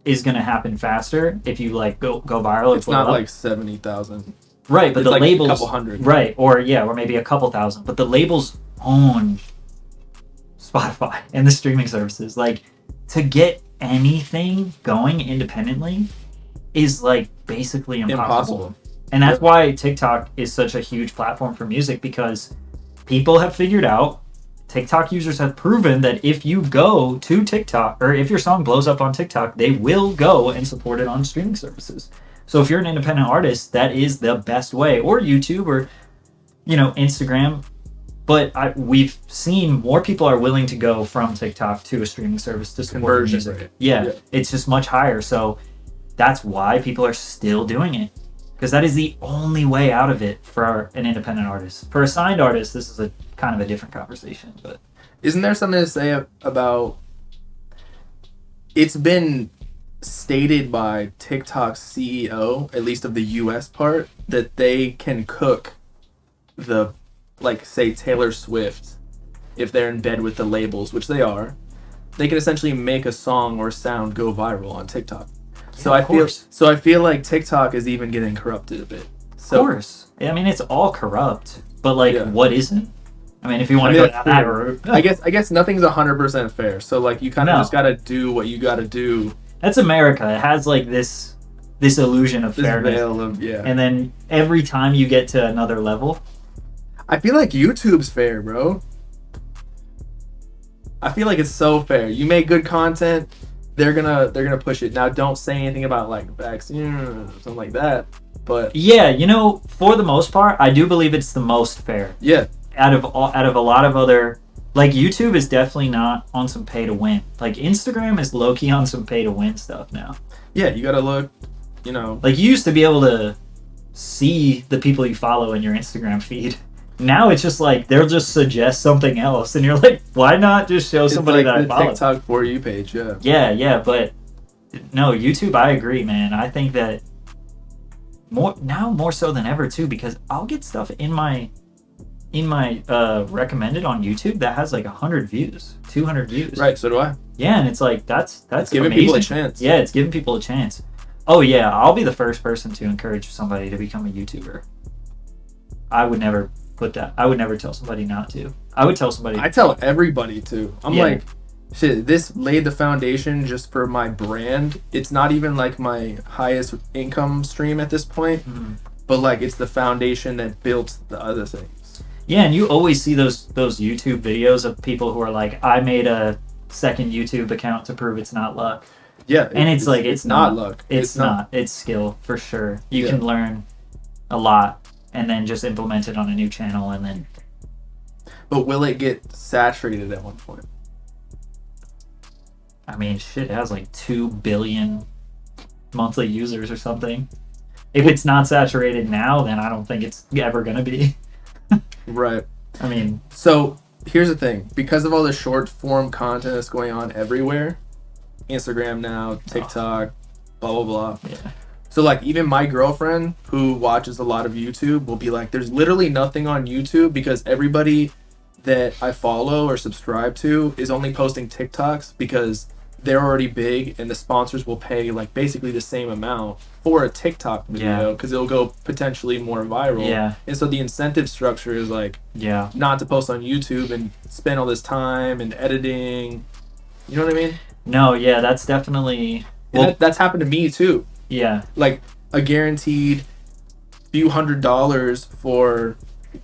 is going to happen faster if you like go viral. It's not like 70,000. Right, but it's the like labels, a couple hundred. Right, or maybe a couple thousand, but the labels own Spotify and the streaming services. Like, to get anything going independently is like basically impossible. And that's why TikTok is such a huge platform for music, because people have figured out, TikTok users have proven that if you go to TikTok, or if your song blows up on TikTok, they will go and support it on streaming services. So if you're an independent artist, that is the best way, or YouTube, or Instagram. But we've seen more people are willing to go from TikTok to a streaming service to support Conversion music. rate. Yeah, it's just much higher. So that's why people are still doing it, because that is the only way out of it for an independent artist. For a signed artist, this is a kind of a different conversation. But isn't there something to say about, it's been stated by TikTok's CEO, at least of the US part, that they can cook the, like, say Taylor Swift, if they're in bed with the labels, which they are, they can essentially make a song or sound go viral on TikTok. So I feel like TikTok is even getting corrupted a bit. So, of course. I mean, it's all corrupt, but what isn't? I mean, if you want to go down that route. I guess nothing's 100% fair. So like you kind of just got to do what you got to do. That's America. It has like this illusion of fairness. Veil of, And then every time you get to another level, I feel like YouTube's fair, bro. I feel like it's so fair. You make good content, they're gonna push it. Now, don't say anything about like vaccine or something like that. But yeah, for the most part, I do believe it's the most fair. Yeah. Out of a lot of other, like, YouTube is definitely not on some pay to win. Like, Instagram is low key on some pay to win stuff now. Yeah, you gotta look, Like, you used to be able to see the people you follow in your Instagram feed. Now it's just like they'll just suggest something else, and you're like, why not just show somebody that I follow? TikTok For You page, yeah. Yeah, but no, YouTube, I agree, man. I think that more so than ever too, because I'll get stuff in my recommended on YouTube that has like 100 views, 200 views. Right, so do I. Yeah, and it's like that's giving amazing. People a chance. Yeah, it's giving people a chance. Oh yeah, I'll be the first person to encourage somebody to become a YouTuber. I would never tell somebody not to. I would tell somebody. I tell everybody to. I'm like, shit, this laid the foundation just for my brand. It's not even like my highest income stream at this point, but like it's the foundation that built the other things. Yeah, and you always see those YouTube videos of people who are like, I made a second YouTube account to prove it's not luck. Yeah, and it's like it's not luck. It's not. It's skill for sure. You can learn a lot and then just implement it on a new channel, and then. But will it get saturated at one point? I mean, shit, it has like 2 billion monthly users or something. If it's not saturated now, then I don't think it's ever gonna be. Right. I mean, so here's the thing. Because of all the short form content that's going on everywhere, Instagram now, TikTok, blah, blah, blah. yeah. So, like, even my girlfriend, who watches a lot of YouTube, will be like, there's literally nothing on YouTube because everybody that I follow or subscribe to is only posting TikToks because they're already big and the sponsors will pay, like, basically the same amount for a TikTok video because it'll go potentially more viral. Yeah. And so the incentive structure is, like, not to post on YouTube and spend all this time and editing. You know what I mean? No, yeah, that's definitely... Well, that's happened to me, too. Yeah. Like a guaranteed few $100s for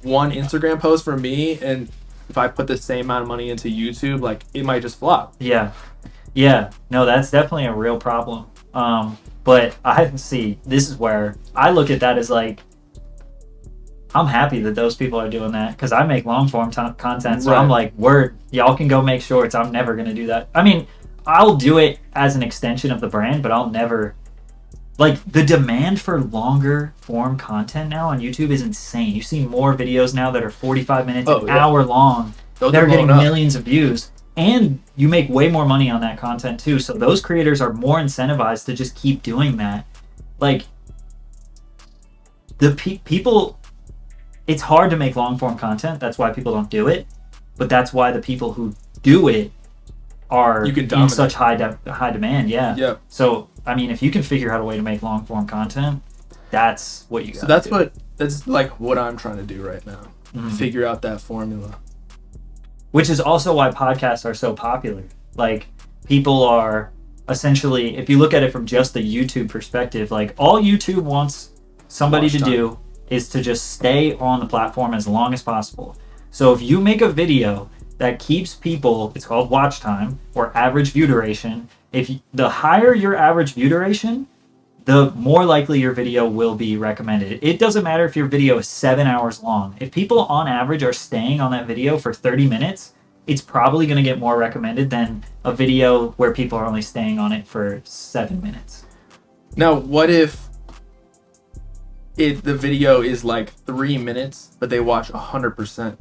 one Instagram post for me, and if I put the same amount of money into YouTube, like it might just flop. Yeah. No, that's definitely a real problem. But I see, this is where I look at that as like, I'm happy that those people are doing that because I make long form content. So I'm like, word, y'all can go make shorts. I'm never gonna do that. I mean, I'll do it as an extension of the brand, but I'll never. Like, the demand for longer form content now on YouTube is insane. You see more videos now that are 45 minutes, an hour long. They're getting millions of views. And you make way more money on that content, too. So those creators are more incentivized to just keep doing that. Like, the people... It's hard to make long-form content. That's why people don't do it. But that's why the people who do it are in such high demand. Yeah. So... I mean, if you can figure out a way to make long form content, that's what you got. So that's like what I'm trying to do right now. Mm-hmm. Figure out that formula. Which is also why podcasts are so popular. Like, people are essentially, if you look at it from just the YouTube perspective, like all YouTube wants somebody to do is to just stay on the platform as long as possible. So if you make a video that keeps people, it's called watch time or average view duration. The higher your average view duration, the more likely your video will be recommended. It doesn't matter if your video is 7 hours long. If people on average are staying on that video for 30 minutes, it's probably going to get more recommended than a video where people are only staying on it for 7 minutes. Now, what if the video is like 3 minutes, but they watch 100%?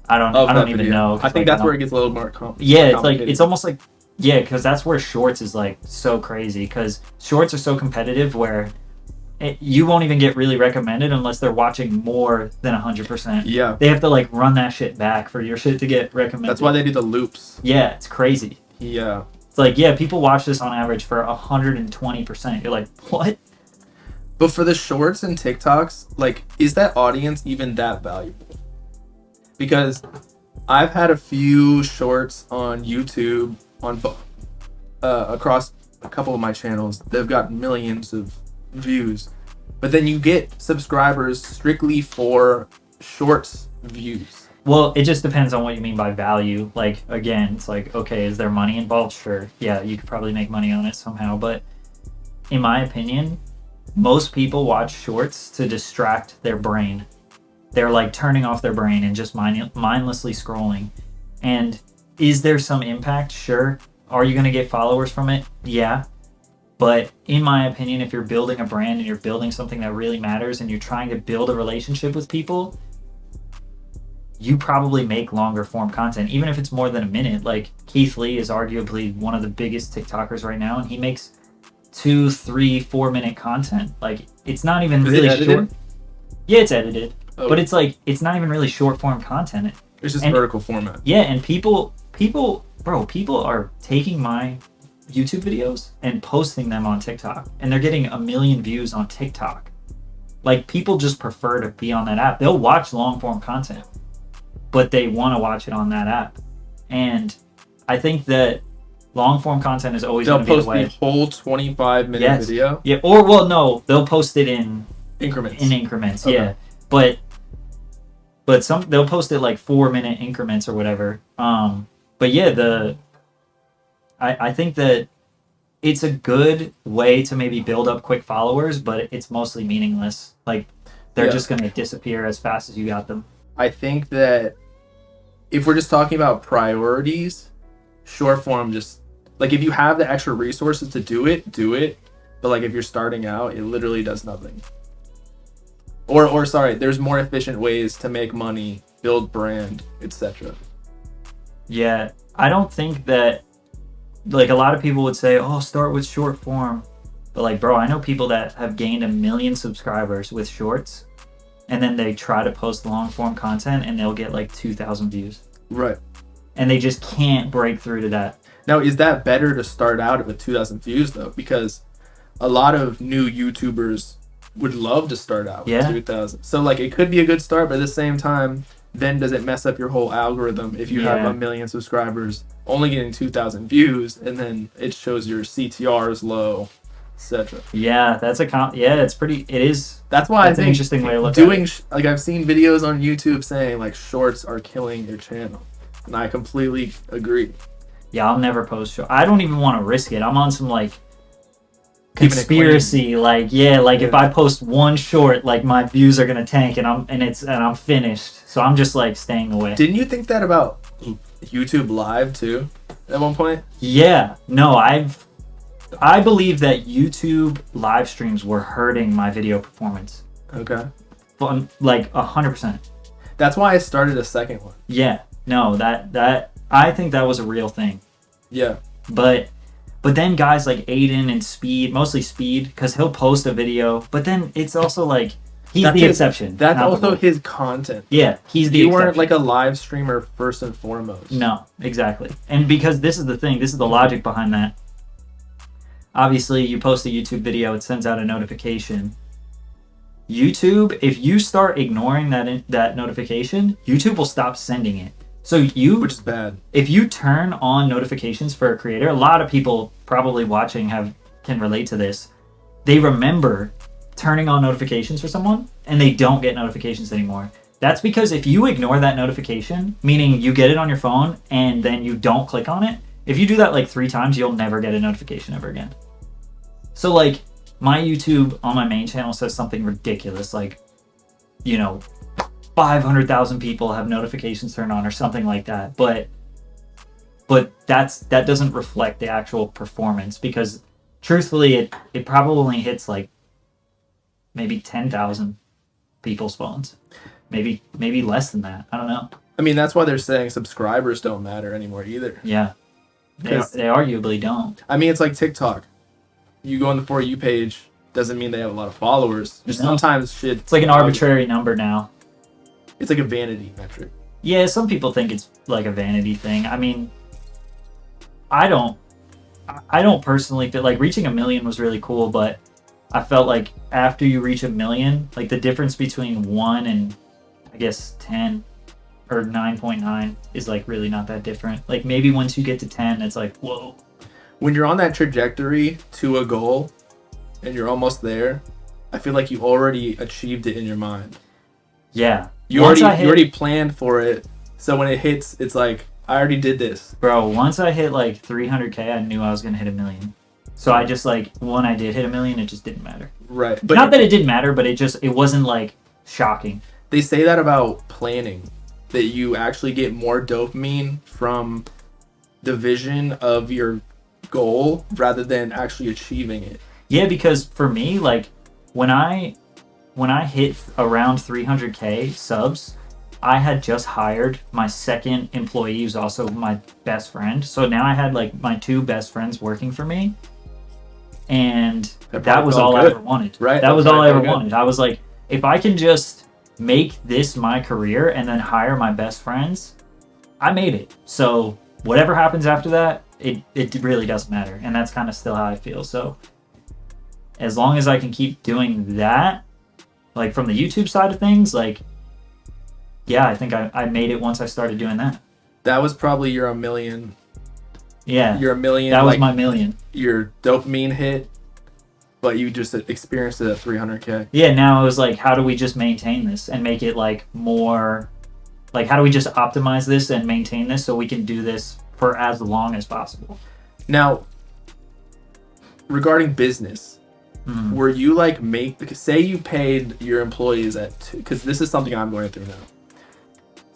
I don't even know. I think that's where it gets a little more complicated. Yeah, it's like, it's almost like, yeah, because that's where shorts is like so crazy, because shorts are so competitive where you won't even get really recommended unless they're watching more than 100%. Yeah. They have to like run that shit back for your shit to get recommended. That's why they do the loops. Yeah, it's crazy. Yeah. It's like, yeah, people watch this on average for 120%. You're like, what? But for the shorts and TikToks, like, is that audience even that valuable? Because I've had a few shorts on YouTube across a couple of my channels. They've got millions of views, but then you get subscribers strictly for shorts views. Well, it just depends on what you mean by value. Like, again, it's like, okay, is there money involved? Sure. Yeah, you could probably make money on it somehow. But in my opinion, most people watch shorts to distract their brain. They're like turning off their brain and just mindlessly scrolling. And is there some impact? Sure. Are you going to get followers from it? Yeah. But in my opinion, if you're building a brand and you're building something that really matters and you're trying to build a relationship with people, you probably make longer form content, even if it's more than a minute. Like, Keith Lee is arguably one of the biggest TikTokers right now, and he makes 2, 3, 4 minute content. Like, it's not even really short. Yeah, it's edited. Oh. But it's like, it's not even really short form content. It's just vertical format. Yeah, and people are taking my YouTube videos and posting them on TikTok, and they're getting 1 million views on TikTok. Like, people just prefer to be on that app. They'll watch long form content, but they want to watch it on that app. And I think that long form content is always going to be the way. They'll post the whole 25-minute video? Yeah, or, well, no, they'll post it in increments. Okay. Yeah. But they'll post it like 4-minute increments or whatever. But yeah, I think that it's a good way to maybe build up quick followers, but it's mostly meaningless. Like, they're just going to disappear as fast as you got them. I think that if we're just talking about priorities, short form just like if you have the extra resources to do it, do it. But like if you're starting out, it literally does nothing. Or sorry, there's more efficient ways to make money, build brand, etc. Yeah, I don't think that, like, a lot of people would say, oh, start with short form. But, like, bro, I know people that have gained 1 million subscribers with shorts, and then they try to post long form content, and they'll get, like, 2,000 views. Right. And they just can't break through to that. Now, is that better to start out with 2,000 views, though? Because a lot of new YouTubers would love to start out with 2,000. So, like, it could be a good start, but at the same time, then does it mess up your whole algorithm if you have 1 million subscribers only getting 2,000 views, and then it shows your CTR is low, etc. Yeah, that's it's pretty, it is. That's why I think an interesting way to look at it. Like, I've seen videos on YouTube saying, like, shorts are killing your channel. And I completely agree. Yeah, I'll never post short. I don't even want to risk it. I'm on some, like, Keeping it conspiracy, like, if I post one short, like, my views are gonna tank, and I'm finished. So I'm just, like, staying away. Didn't you think that about YouTube Live too at one point? Yeah, no, I believe that YouTube live streams were hurting my video performance. Okay. Like 100%. That's why I started a second one. Yeah, no, that I think that was a real thing. Yeah. But then guys like Aiden and Speed, mostly Speed, because he'll post a video, but then it's also like, he's the exception. That's also his content. Yeah, he's the exception. You weren't like a live streamer first and foremost. No, exactly. And because this is the thing, this is the logic behind that. Obviously, you post a YouTube video, it sends out a notification. YouTube, if you start ignoring that notification, YouTube will stop sending it. So which is bad. If you turn on notifications for a creator, a lot of people probably watching can relate to this. They remember turning on notifications for someone, and they don't get notifications anymore. That's because if you ignore that notification, meaning you get it on your phone and then you don't click on it, if you do that like 3 times, you'll never get a notification ever again. So like my YouTube on my main channel says something ridiculous, like, 500,000 people have notifications turned on or something like that. But that doesn't reflect the actual performance, because truthfully it probably hits like maybe 10,000 people's phones. Maybe less than that. I don't know. I mean, that's why they're saying subscribers don't matter anymore either. Yeah. They arguably don't. I mean, it's like TikTok. You go on the For You page, doesn't mean they have a lot of followers. Just sometimes shit. It's like an arbitrary number now. It's like a vanity metric. Yeah, some people think it's like a vanity thing. I mean, I don't personally feel like reaching 1 million was really cool, but I felt like after you reach 1 million, like the difference between 1 and I guess 10 or 9.9 is like really not that different. Like maybe once you get to 10, it's like, whoa. When you're on that trajectory to a goal and you're almost there, I feel like you already achieved it in your mind. Yeah. You already planned for it. So when it hits, it's like, I already did this. Bro, once I hit like 300K, I knew I was going to hit 1 million. So I just like, when I did hit 1 million, it just didn't matter. Right. But not that it didn't matter, but it wasn't like shocking. They say that about planning, that you actually get more dopamine from the vision of your goal rather than actually achieving it. Yeah, because for me, like when I hit around 300K subs, I had just hired my second employee who's also my best friend. So now I had like my 2 best friends working for me. And that was all I ever wanted. Right. That was all I ever wanted. I was like, if I can just make this my career and then hire my best friends, I made it. So whatever happens after that, it really doesn't matter. And that's kind of still how I feel. So as long as I can keep doing that, like from the YouTube side of things, like, yeah, I think I made it once I started doing that. That was probably your 1 million. Yeah. Your 1 million. That was my 1 million. Your dopamine hit, but you just experienced it at 300K. Yeah, now it was like, how do we just maintain this and make it like more, like how do we just optimize this and maintain this so we can do this for as long as possible? Now, regarding business, were you like say you paid your employees because this is something I'm going through now.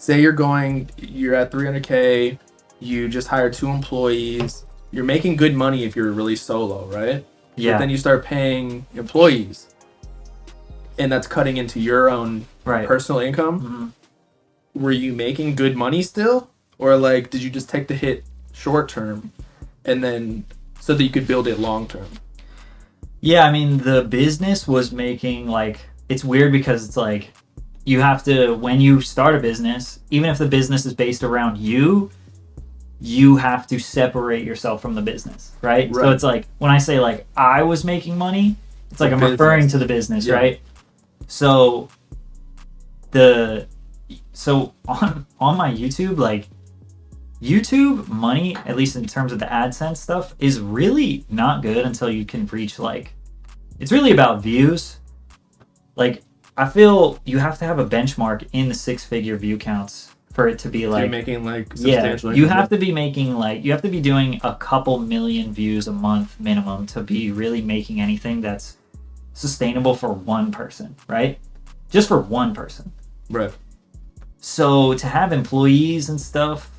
say you're at 300K, you just hired 2 employees, you're making good money if you're really solo, right? Yeah. But then you start paying employees, and that's cutting into your own personal income. Mm-hmm. Were you making good money still? Or like, did you just take the hit short term and then so that you could build it long term? Yeah, I mean, the business was making, like, it's weird because it's like, you have to, when you start a business, even if the business is based around you, you have to separate yourself from the business, right? So it's like, when I say, like, I was making money, it's like I'm referring to the business, right? So, on my YouTube, like, YouTube money, at least in terms of the AdSense stuff, is really not good until you can reach, like, it's really about views. Like, I feel you have to have a benchmark in the 6-figure view counts for it to be like, you're making like substantial you have to be making like, you have to be doing a couple million views a month minimum to be really making anything that's sustainable for one person, right? Just for one person. Right. So to have employees and stuff,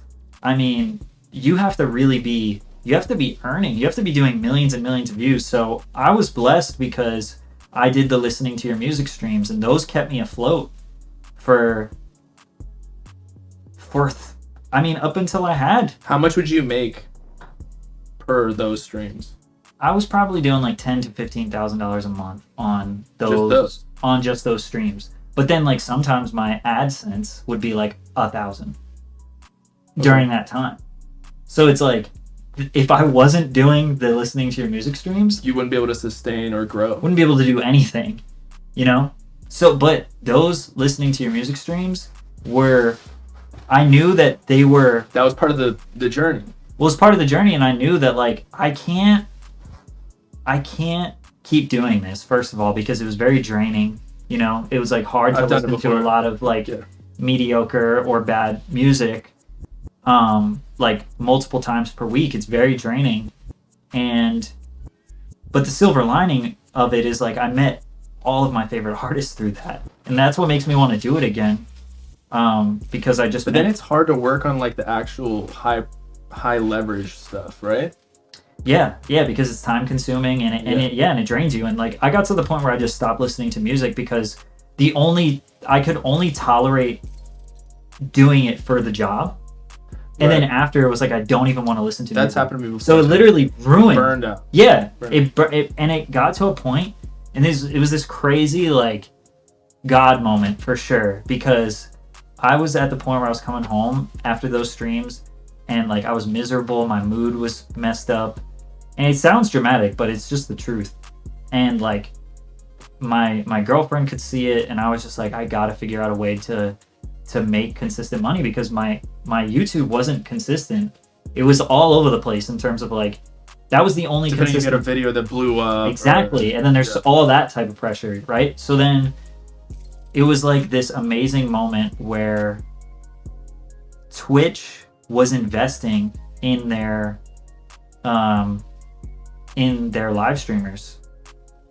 I mean, you have to really be, you have to be earning, you have to be doing millions and millions of views. So I was blessed because I did the listening to your music streams, and those kept me afloat I mean, up until I had. How much would you make per those streams? I was probably doing like $10,000 to $15,000 a month on just those streams. But then, like, sometimes my AdSense would be like 1,000 during that time. So it's like, if I wasn't doing the listening to your music streams, you wouldn't be able to sustain or grow. Wouldn't be able to do anything, you know? So, but those listening to your music streams were, I knew that they were... That was part of the journey. Well, it's part of the journey, and I knew that, like, I can't keep doing this, first of all, because it was very draining, you know? It was, like, hard to listen to a lot of, like, mediocre or bad music. Like multiple times per week. It's very draining. But the silver lining of it is, like, I met all of my favorite artists through that, and that's what makes me want to do it again. Because I just... But then it's hard to work on, like, the actual high leverage stuff, right? Yeah, because it's time consuming and it drains you. And, like, I got to the point where I just stopped listening to music because I could only tolerate doing it for the job. And then after, it was like, I don't even want to listen to music. That's happened to me before. So it literally ruined. Burned out. Yeah. It got to a point, and it was this crazy, like, God moment for sure. Because I was at the point where I was coming home after those streams, and, like, I was miserable. My mood was messed up. And it sounds dramatic, but it's just the truth. And, like, my girlfriend could see it, and I was just like, I gotta figure out a way to make consistent money, because my YouTube wasn't consistent. It was all over the place in terms of, like, that was the only consistent... you get a video that blew up. Exactly. And then there's all that type of pressure, right? So then it was like this amazing moment where Twitch was investing in their live streamers,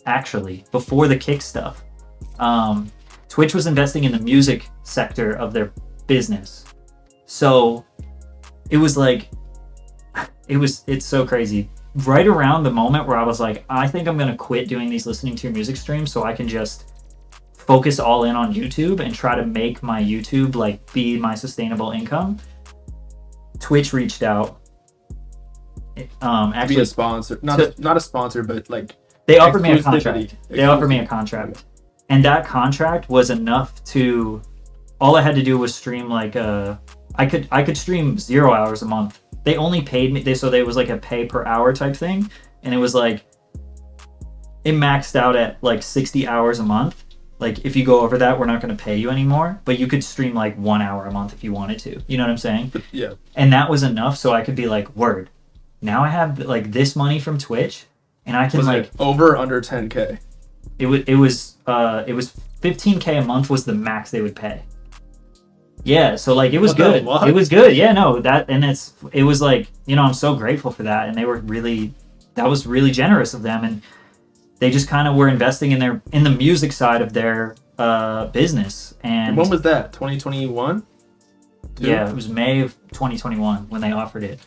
actually, before the Kick stuff. Twitch was investing in the music sector of their business. So it was like, it's so crazy. Right around the moment where I was like, I think I'm going to quit doing these listening to your music streams so I can just focus all in on YouTube and try to make my YouTube, like, be my sustainable income. Twitch reached out. Actually, be a sponsor. Not a sponsor, but, like, they offered me a contract. And that contract was enough to... All I had to do was stream, like, I could stream 0 hours a month. They only paid me... So there was, like, a pay per hour type thing. And it was, like... It maxed out at, like, 60 hours a month. Like, if you go over that, we're not going to pay you anymore. But you could stream, like, 1 hour a month if you wanted to. You know what I'm saying? Yeah. And that was enough so I could be like, word. Now I have, like, this money from Twitch. And I can, was like... it over or under 10K? It was 15K a month was the max they would pay. Yeah, so, like, it was good. It was good. Yeah, no, it was like, you know, I'm so grateful for that, and that was really generous of them, and they just kind of were investing in the music side of their business. And when was that? 2021? Yeah, it was May of 2021 when they offered it.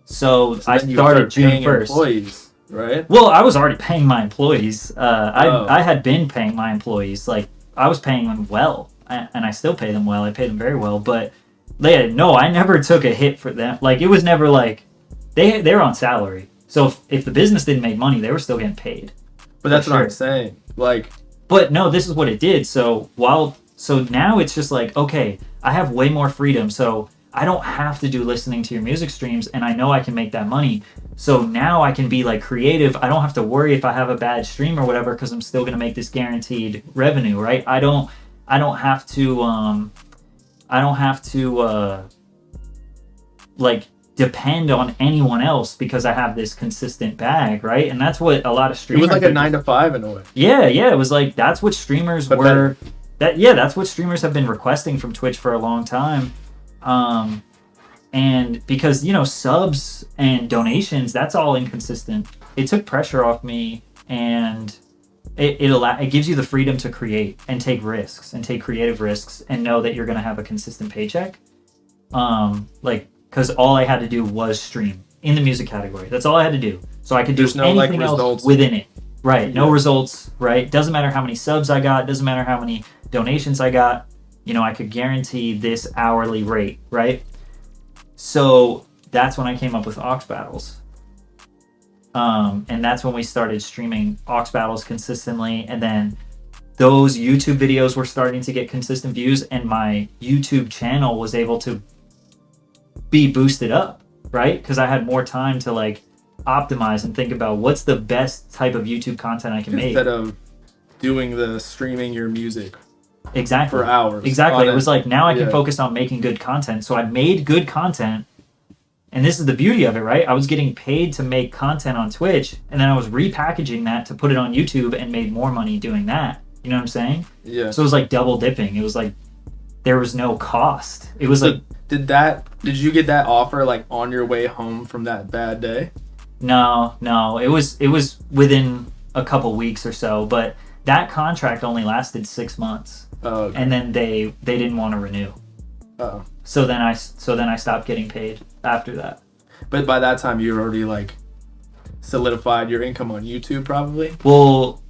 So I then you started June paying 1st. employees, right? Well, I was already paying my employees. Oh. I had been paying my employees. Like, I was paying them well, and I still pay them well. I pay them very well, but I never took a hit for them. Like, it was never like they were on salary. So if the business didn't make money, they were still getting paid. But that's what I'm saying. Like, but no, this is what it did. So now it's just like, okay, I have way more freedom. So I don't have to do listening to your music streams, and I know I can make that money. So now I can be like creative. I don't have to worry if I have a bad stream or whatever, because I'm still gonna make this guaranteed revenue, right? I don't have to like depend on anyone else because I have this consistent bag, right? And that's what a lot of it streamers. was like a 9 to 5 in a way. Yeah, it was like that's what streamers But were. That's what streamers have been requesting from Twitch for a long time. And because, subs and donations, that's all inconsistent. It took pressure off me, and it gives you the freedom to create and take risks and take creative risks and know that you're going to have a consistent paycheck. Because all I had to do was stream in the music category. That's all I had to do. So I could do anything else within it. Right. No results, right? Doesn't matter how many subs I got. Doesn't matter how many donations I got. I could guarantee this hourly rate, right? So that's when I came up with Aux Battles. And that's when we started streaming Aux Battles consistently. And then those YouTube videos were starting to get consistent views, and my YouTube channel was able to be boosted up, right? Because I had more time to like optimize and think about what's the best type of YouTube content I can make. Instead of doing the streaming your music. Exactly. For hours. Exactly. It was like, now I can focus on making good content. So I made good content. And this is the beauty of it, right? I was getting paid to make content on Twitch, and then I was repackaging that to put it on YouTube and made more money doing that. You know what I'm saying? Yeah. So it was like double dipping. It was like there was no cost. It was like, did you get that offer like on your way home from that bad day? No. It was within a couple weeks or so, but that contract only lasted 6 months. Oh, okay. And then they didn't want to renew. Oh. So then I stopped getting paid after that. But by that time you already like solidified your income on YouTube, probably. Well,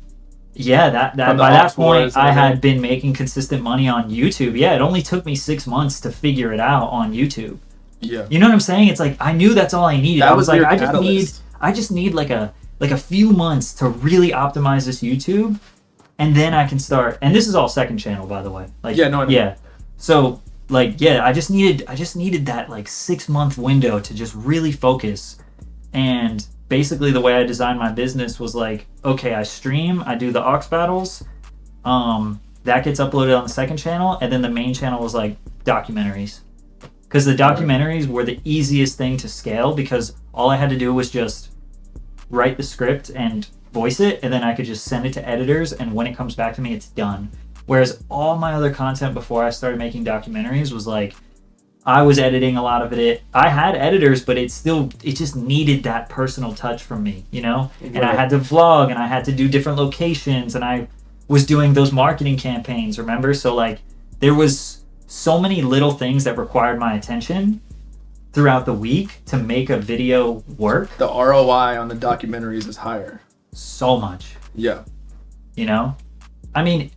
yeah, that by that point I everything. had been making consistent money on YouTube. Yeah, it only took me 6 months to figure it out on YouTube. Yeah. You know what I'm saying? It's like I knew that's all I needed. That I was like, your I catalyst. just need like a few months to really optimize this YouTube, and then I can start. And this is all second channel, by the way. Like, Yeah, no, I know. yeah. So like, yeah, I just needed that like 6 month window to just really focus. And basically the way I designed my business was like, okay, I stream, I do the Aux Battles, that gets uploaded on the second channel, and then the main channel was like documentaries. Because the documentaries were the easiest thing to scale, because all I had to do was just write the script and voice it, and then I could just send it to editors, and when it comes back to me, it's done. Whereas all my other content before I started making documentaries was like, I was editing a lot of it. I had editors, but it just needed that personal touch from me, you know? Right. And I had to vlog, and I had to do different locations, and I was doing those marketing campaigns, remember? So like, there was so many little things that required my attention throughout the week to make a video work. The ROI on the documentaries is higher. So much. Yeah. You know? I mean,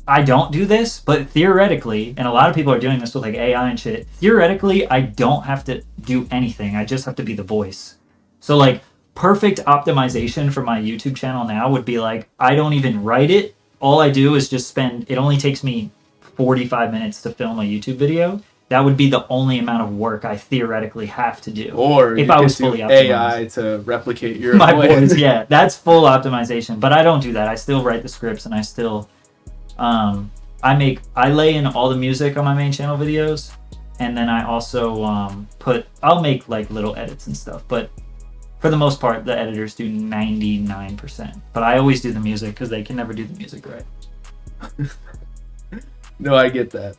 I don't do this, but theoretically, and a lot of people are doing this with like AI and shit, theoretically, I don't have to do anything. I just have to be the voice. So like, perfect optimization for my YouTube channel now would be like, I don't even write it. All I do is just it only takes me 45 minutes to film a YouTube video. That would be the only amount of work I theoretically have to do. Or if you I could was do fully optimized. AI to replicate your my voice. voice. Yeah, that's full optimization. But I don't do that. I still write the scripts, and I still I lay in all the music on my main channel videos, and then I also I'll make like little edits and stuff, but for the most part the editors do 99%, but I always do the music because they can never do the music right. No, I get that.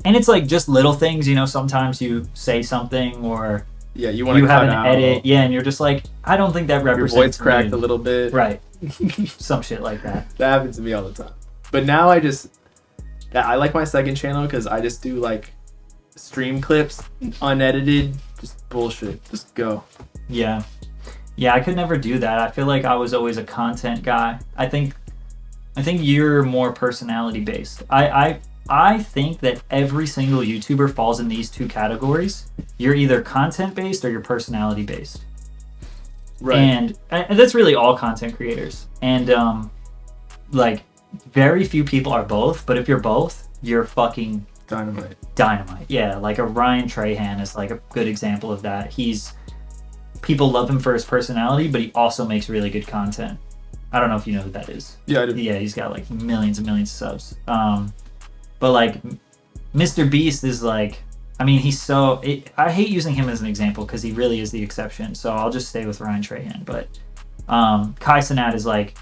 And it's like just little things, you know, sometimes you say something, or Yeah, you want to have cut an out. edit, yeah, and you're just like, I don't think that Your represents voice cracked me. a little bit. Right. Some shit like that. That happens to me all the time. But now I like my second channel because I just do like stream clips, unedited, just bullshit. Just go. Yeah. Yeah, I could never do that. I feel like I was always a content guy. I think you're more personality based. I think that every single YouTuber falls in these two categories. You're either content based or you're personality based. Right. And that's really all content creators. And like very few people are both, but if you're both, you're fucking Dynamite. Yeah, like a Ryan Trahan is like a good example of that. People love him for his personality, but he also makes really good content. I don't know if you know who that is. Yeah, I do. Yeah, he's got like millions and millions of subs. But like Mr. Beast is like, I mean, I hate using him as an example because he really is the exception. So I'll just stay with Ryan Trahan. But Kai Cenat is like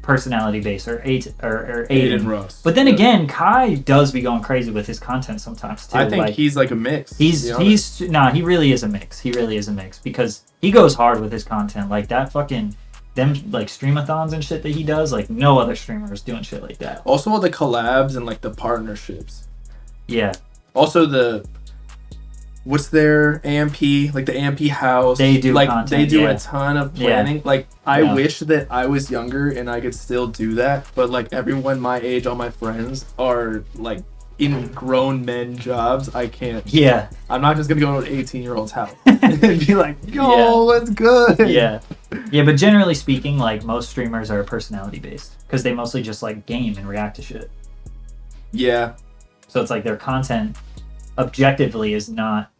personality based or Aiden Ross. But then again, Kai does be going crazy with his content sometimes too. I think he's like a mix. He really is a mix. He really is a mix because he goes hard with his content. Like that fucking them like streamathons and shit that he does. Like no other streamer is doing shit like that. Also all the collabs and like the partnerships. Yeah. Also what's their AMP, like the AMP house. They do like content, they do yeah. a ton of planning. Yeah. Like I wish that I was younger and I could still do that, but like everyone my age, all my friends are like in grown men jobs. I can't. Yeah. I'm not just gonna go to an 18-year-old's house and be like, yo, Yeah. what's good? Yeah. Yeah, but generally speaking, like most streamers are personality based because they mostly just like game and react to shit. Yeah. So it's like their content objectively is not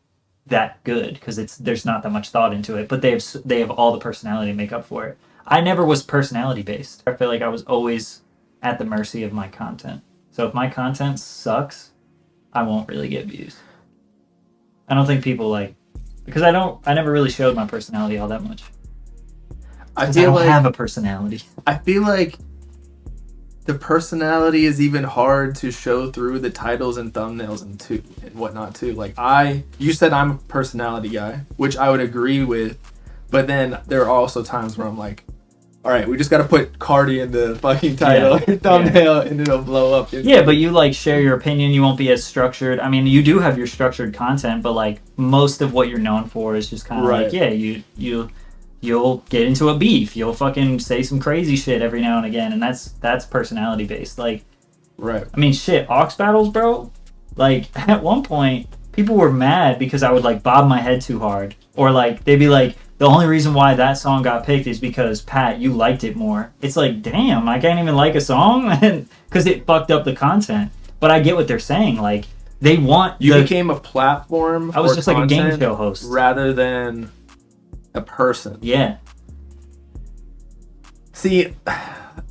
that good because there's not that much thought into it, but they have all the personality to make up for it. I never was personality based. I feel like I was always at the mercy of my content. So if my content sucks, I won't really get views. I don't think people because I never really showed my personality all that much. I don't have a personality. I feel like the personality is even hard to show through the titles and thumbnails and whatnot too. Like you said I'm a personality guy, which I would agree with, but then there are also times where I'm like, all right, we just got to put Cardi in the fucking title and thumbnail and it'll blow up. Yeah, but you like share your opinion. You won't be as structured. I mean, you do have your structured content, but like most of what you're known for is just kind of like, yeah, you'll get into a beef. You'll fucking say some crazy shit every now and again, and that's personality based. Like, right. I mean, shit, Aux battles, bro. Like at one point, people were mad because I would like bob my head too hard, or like they'd be like, the only reason why that song got picked is because Pat, you liked it more. It's like, damn, I can't even like a song because it fucked up the content. But I get what they're saying. Like they want you became a platform. I was just like a game show host rather than a person. Yeah. See,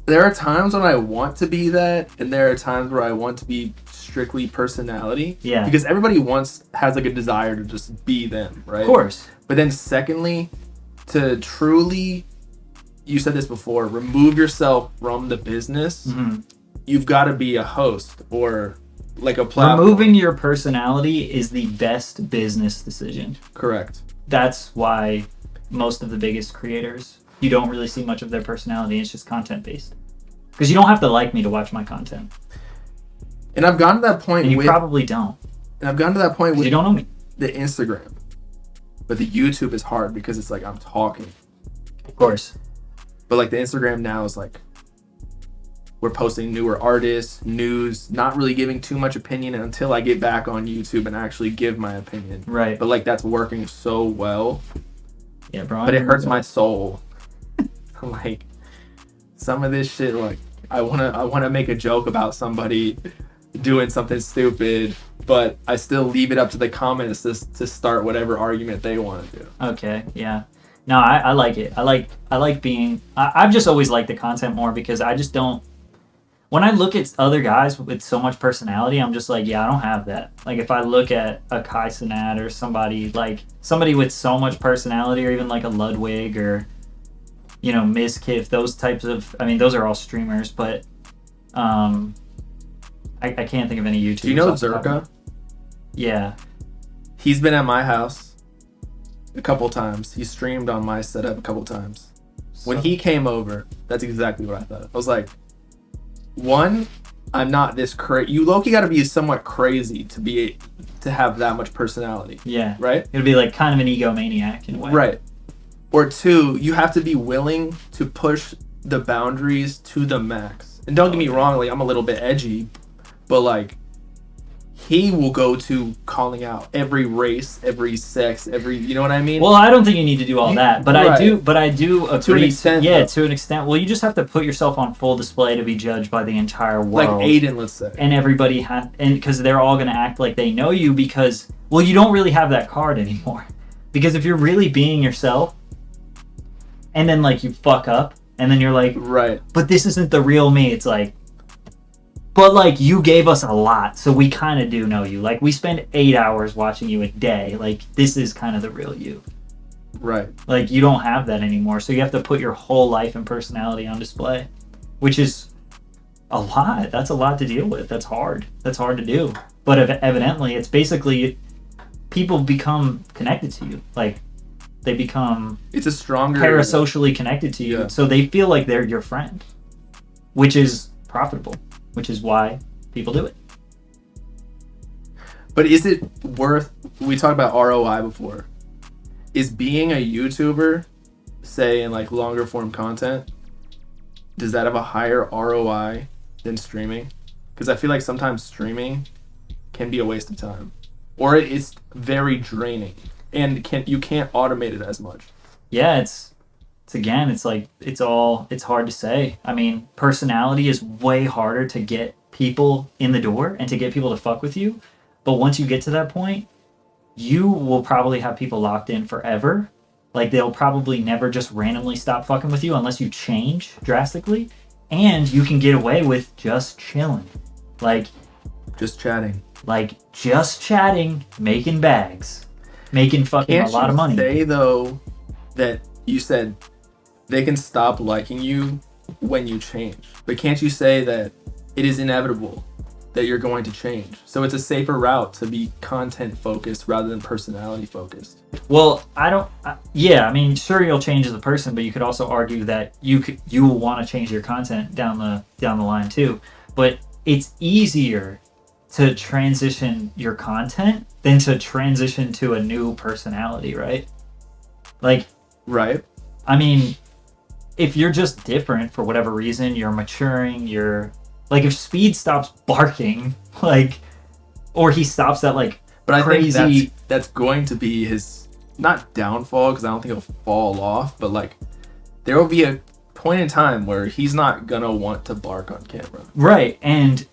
there are times when I want to be that, and there are times where I want to be strictly personality. Yeah. Because everybody has like a desire to just be them, right? Of course. But then secondly, to truly, you said this before, remove yourself from the business, you've got to be a host or like a platform. Removing your personality is the best business decision. Correct. That's why most of the biggest creators, you don't really see much of their personality. It's just content based. Because you don't have to like me to watch my content. And I've gotten to that point and you probably don't. And I've gotten to that point with you don't know me. The Instagram. But the YouTube is hard because it's like I'm talking. Of course. But like the Instagram now is like we're posting newer artists, news, not really giving too much opinion until I get back on YouTube and actually give my opinion. Right. But like that's working so well. Yeah, bro. But it hurts my soul. Like some of this shit, like I wanna make a joke about somebody doing something stupid, but I still leave it up to the comments to start whatever argument they want to do. Okay, yeah. No, I like it. I like being. I've just always liked the content more because I just don't. When I look at other guys with so much personality, I'm just like, yeah, I don't have that. Like if I look at a Kai Cenat or somebody with so much personality, or even like a Ludwig or, you know, Mizkif, those types of. I mean, those are all streamers, but I can't think of any YouTubers. Do you know Zerka? Yeah. He's been at my house a couple times. He streamed on my setup a couple times. When he came over, that's exactly what I thought. I was like, one, I'm not this crazy. You low-key got to be somewhat crazy to be to have that much personality. Yeah. Right? It'd be like kind of an egomaniac in a way. Right. Or two, you have to be willing to push the boundaries to the max. And don't get me wrong, like I'm a little bit edgy, but like he will go to calling out every race, every sex, every, you know what I mean? Well, I don't think you need to do all that, but Right. I do agree. To an extent, yeah, though. to an extent. Well, you just have to put yourself on full display to be judged by the entire Like world. Aiden, let's say. And everybody and because they're all going to act like they know you because, well, you don't really have that card anymore. Because if you're really being yourself, and then like you fuck up, and then you're like, Right. but this isn't the real me. It's like, but like you gave us a lot, so we kind of do know you. Like we spend 8 hours watching you a day. Like this is kind of the real you. Right. Like you don't have that anymore, so you have to put your whole life and personality on display, which is a lot. That's a lot to deal with. That's hard. That's hard to do. But evidently, it's basically people become connected to you. Like they become It's a stronger parasocially connected to you, Yeah. so they feel like they're your friend, which is profitable, which is why people do it. But is it worth, we talked about ROI before. Is being a YouTuber, say in like longer form content, does that have a higher ROI than streaming? Because I feel like sometimes streaming can be a waste of time. Or it's very draining. And you can't automate it as much. Yeah, it's again, it's like it's hard to say. I mean, personality is way harder to get people in the door and to get people to fuck with you. But once you get to that point, you will probably have people locked in forever. Like they'll probably never just randomly stop fucking with you unless you change drastically. And you can get away with just chilling. Like Just chatting. just chatting, making bags, making fucking a lot of money. Can't you say though that you said they can stop liking you when you change? But can't you say that it is inevitable that you're going to change? So it's a safer route to be content focused rather than personality focused. Well, I mean, sure you'll change as a person, but you could also argue that you will want to change your content down the line too. But it's easier to transition your content than to transition to a new personality, right? Like, Right. I mean, if you're just different for whatever reason, you're maturing, you're like if Speed stops barking, like, or he stops that like But I crazy. think that's going to be his, not downfall, because I don't think he'll fall off, but like there will be a point in time where he's not gonna want to bark on camera. Right, and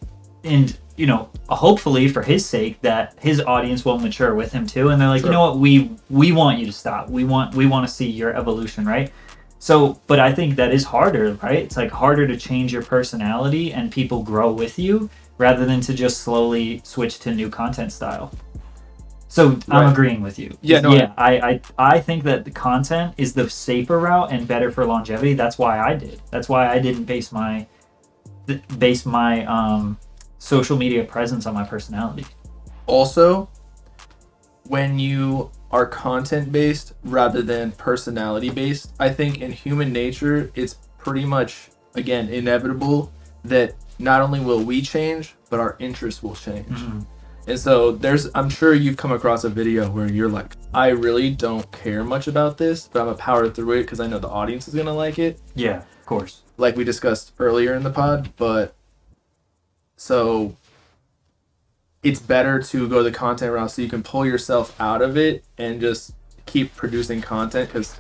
you know, hopefully for his sake that his audience will mature with him too, and they're like, Sure. you know what, we want you to stop. We want to see your evolution, right? So, but I think that is harder, right? It's like harder to change your personality and people grow with you rather than to just slowly switch to new content style. So Right. I'm agreeing with you. Yeah, no, yeah. I think that the content is the safer route and better for longevity. That's why I did. That's why I didn't base my social media presence on my personality. Also, when you are content based rather than personality based, I think in human nature it's pretty much, again, inevitable that not only will we change, but our interests will change. Mm-hmm. And so I'm sure you've come across a video where you're like, I really don't care much about this, but I'm gonna power through it because I know the audience is gonna like it. Yeah, of course. Like we discussed earlier in the pod, but so it's better to go the content route so you can pull yourself out of it and just keep producing content, because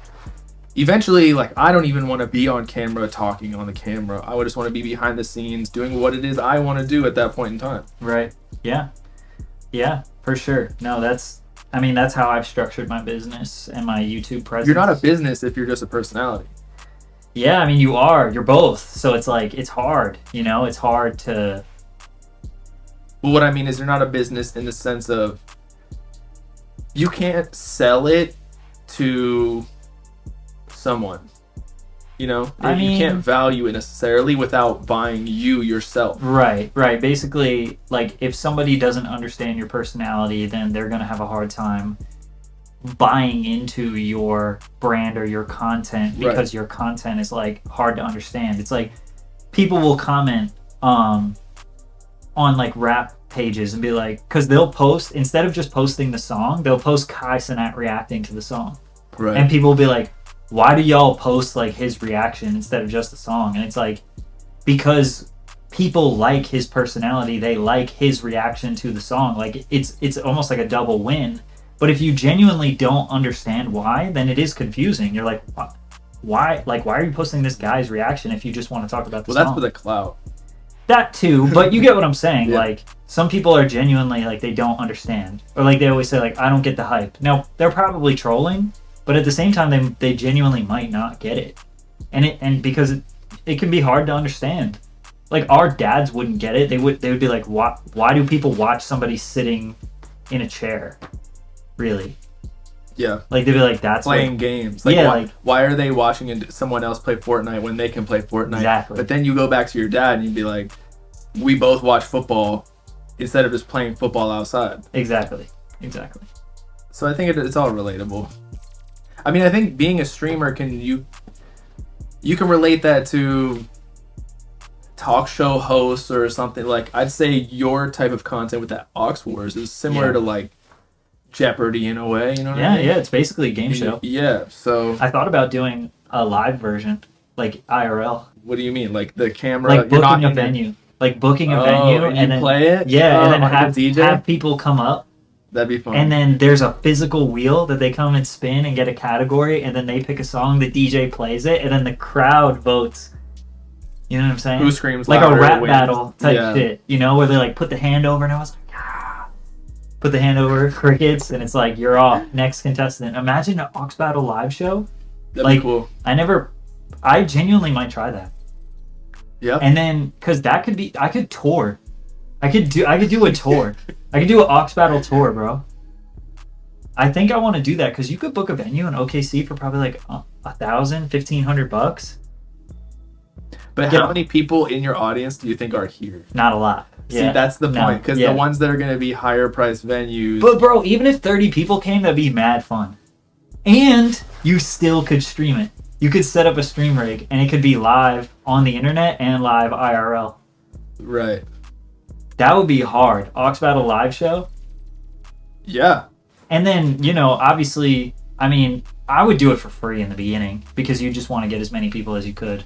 eventually, like, I don't even want to be on camera talking on the camera. I would just want to be behind the scenes doing what it is I want to do at that point in time. Right. Yeah, for sure. No, that's how I've structured my business and my YouTube presence. You're not a business if you're just a personality. Yeah, I mean, you're both. So it's like, it's hard, it's hard to. Well, what I mean is you're not a business in the sense of you can't sell it to someone. You can't value it necessarily without buying you yourself. Right. Basically, like, if somebody doesn't understand your personality, then they're going to have a hard time buying into your brand or your content because your content is, like, hard to understand. It's like people will comment on like rap pages and be like, because they'll post, instead of just posting the song, they'll post Kai Cenat reacting to the song. Right. And people will be like, why do y'all post like his reaction instead of just the song? And it's like, because people like his personality, they like his reaction to the song. Like it's almost like a double win. But if you genuinely don't understand why, then it is confusing. You're like, why are you posting this guy's reaction if you just want to talk about the song? Well, that's for the clout. That too, but you get what I'm saying. Yeah. Like, some people are genuinely like, they don't understand, or like they always say like, I don't get the hype. Now they're probably trolling, but at the same time they genuinely might not get it, and because it can be hard to understand. Like, our dads wouldn't get it. They would be like, why do people watch somebody sitting in a chair? Really? Yeah. Like, they'd be like, that's playing what, games. Like, yeah, why are they watching someone else play Fortnite when they can play Fortnite? Exactly. But then you go back to your dad and you'd be like, we both watch football instead of just playing football outside. Exactly. So I think it's all relatable. I mean, I think being a streamer you can relate that to talk show hosts or something. Like, I'd say your type of content with that Aux Wars is similar to like Jeopardy in a way, you know what I mean? Yeah, it's basically a game show. Yeah, so I thought about doing a live version, like IRL. what do you mean? Like the camera, Like booking a venue. Like booking a venue and then play it? Yeah, and then like a have DJ? people come up, That'd be fun. and then there's a physical wheel that they come and spin and get a category, and then they pick a song, the DJ plays it, and then the crowd votes. You know what I'm saying? Who screams like a louder rap wins. battle type Yeah. shit, you know, where they like put the hand over, and I was like, ah. Put the hand over, crickets, and it's like, you're off, next contestant. Imagine an Aux Battle live show. That'd like, be cool. I genuinely might try that. Yep. And then, cause that could be, I could tour. I could do a tour. I could do an Aux Battle tour, bro. I think I want to do that because you could book a venue in OKC for probably like $1,000, $1,500. But Yeah. how many people in your audience do you think are here? Not a lot. See, that's the point. Because yeah. the ones that are going to be higher priced venues. But bro, even if 30 people came, that'd be mad fun. And you still could stream it. You could set up a stream rig and it could be live on the internet and live IRL. Right. That would be hard. Aux Battle live show. Yeah. And then, you know, obviously, I mean, I would do it for free in the beginning because you just want to get as many people as you could.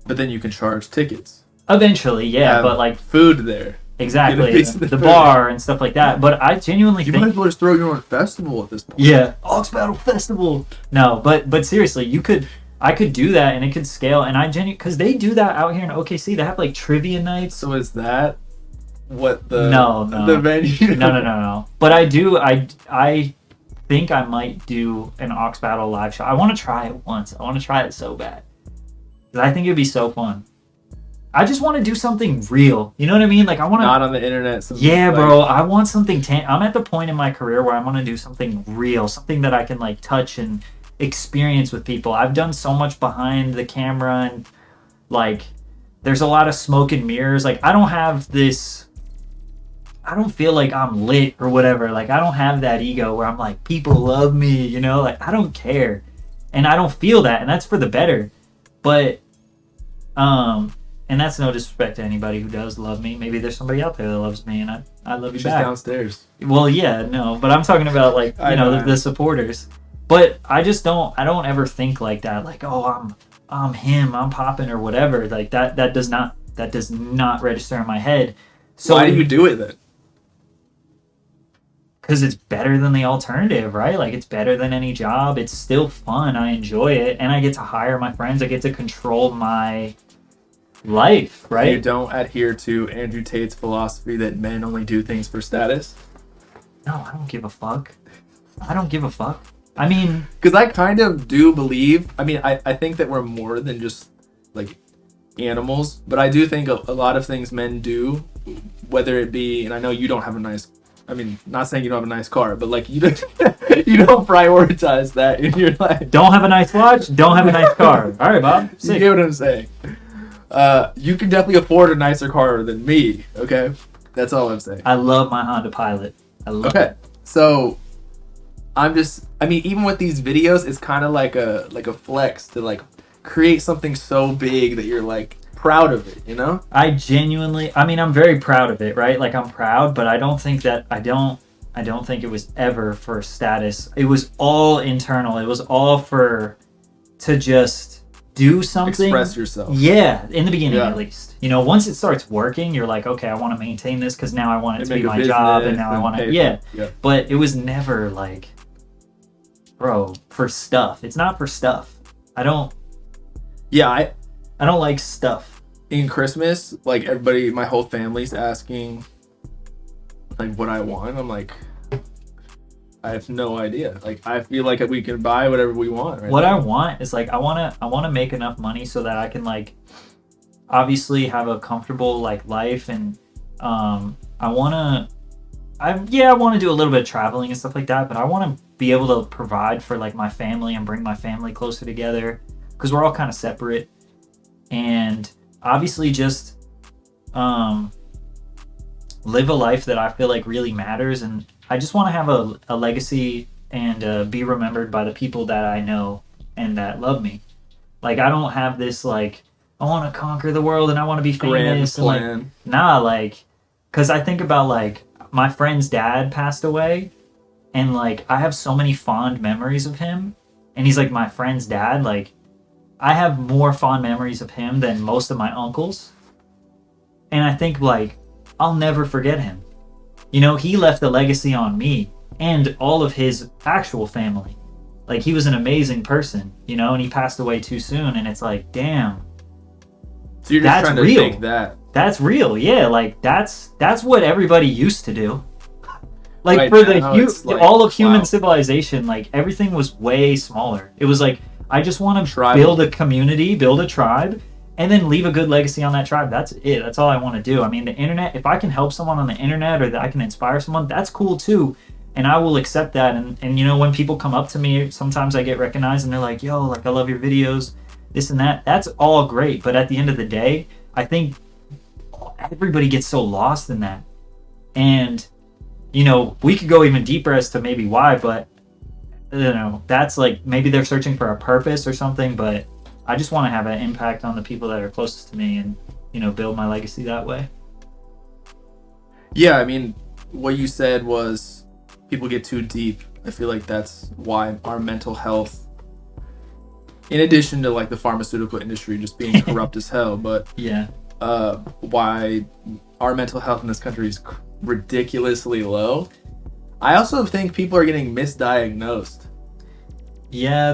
But then you can charge tickets. Eventually, yeah, Have but like food there. exactly Get a piece of the food. bar and stuff like that. But I genuinely You think might as well just throw your own festival at this point. yeah, Aux Battle Festival. No, but seriously, I could do that and it could scale. And I genuinely, because they do that out here in OKC. They have like trivia nights. So is that what the No. the venue? No. But I think I might do an Aux Battle live show. I want to try it once. I want to try it so bad. 'Cause I think it'd be so fun. I just want to do something real. You know what I mean? Like I want to. Not on the internet. Yeah, like, bro. I want something. I'm at the point in my career where I want to do something real, something that I can like touch and experience with people. I've done so much behind the camera, and like, there's a lot of smoke and mirrors. Like, I don't have this. I don't feel like I'm lit or whatever. Like, I don't have that ego where I'm like, people love me. You know, like I don't care, and I don't feel that, and that's for the better. But, and that's no disrespect to anybody who does love me. Maybe there's somebody out there that loves me, and I love you She's back. downstairs. Well, yeah, no, but I'm talking about like I you know know. the supporters. But I just don't. I don't ever think like that. Like, oh, I'm him. I'm popping or whatever. Like that. That does not register in my head. So Why do you do it then? because it's better than the alternative, right? Like, it's better than any job. It's still fun. I enjoy it, and I get to hire my friends. I get to control my life, right? You don't adhere to Andrew Tate's philosophy that men only do things for status? No, I don't give a fuck. I mean, Because I kind of do believe, I think that we're more than just like animals, but I do think a lot of things men do, whether it be, and I know you don't have a nice, not saying you don't have a nice car, but like you don't, you don't prioritize that in your life. don't have a nice watch, don't have a nice car. All right, Bob. You Sick. get what I'm saying? You can definitely afford a nicer car than me, okay? That's all I'm saying. I love my Honda Pilot. I love Okay, so even with these videos, it's kind of like a flex to like create something so big that you're like proud of it, you know? I genuinely, I mean, I'm very proud of it, right? Like I'm proud, but I don't think it was ever for status. It was all internal. It was all to just do something. Express yourself. Yeah, in the beginning at least. You know, once it starts working, you're like, okay, I want to maintain this because now I want it to be my job, and now I want to, yeah. But it was never like, bro, for stuff. It's not for stuff. I don't like stuff. In Christmas, like everybody, my whole family's asking like what I want. I'm like, I have no idea. Like I feel like we can buy whatever we want. What I want is like I want to make enough money so that I can like obviously have a comfortable like life, and I want to do a little bit of traveling and stuff like that, but I want to be able to provide for like my family and bring my family closer together because we're all kind of separate, and obviously just live a life that I feel like really matters. And I just want to have a legacy and be remembered by the people that I know and that love me. Like I don't have this like I want to conquer the world and I want to be famous. And, like, nah, like because I think about like my friend's dad passed away, and like I have so many fond memories of him, and he's like my friend's dad. Like I have more fond memories of him than most of my uncles, and I think like I'll never forget him. You know, he left a legacy on me and all of his actual family. Like he was an amazing person, you know, and he passed away too soon, and it's like, damn. So you're just trying to think that. That's real, yeah. Like that's what everybody used to do. Like right for now, like, all of human civilization, like everything was way smaller. It was like I just want to build a community, build a tribe, and then leave a good legacy on that tribe. That's it. That's all I want to do. I mean, the internet, if I can help someone on the internet or that I can inspire someone, that's cool too. And I will accept that. And you know, when people come up to me, sometimes I get recognized and they're like, yo, like I love your videos, this and that. That's all great. But at the end of the day, I think everybody gets so lost in that. And, you know, we could go even deeper as to maybe why, but, you know, that's like, maybe they're searching for a purpose or something, but I just want to have an impact on the people that are closest to me and, you know, build my legacy that way. Yeah, I mean, what you said was people get too deep. I feel like that's why our mental health, in addition to like the pharmaceutical industry just being corrupt as hell, but yeah, why our mental health in this country is ridiculously low. I also think people are getting misdiagnosed. Yeah,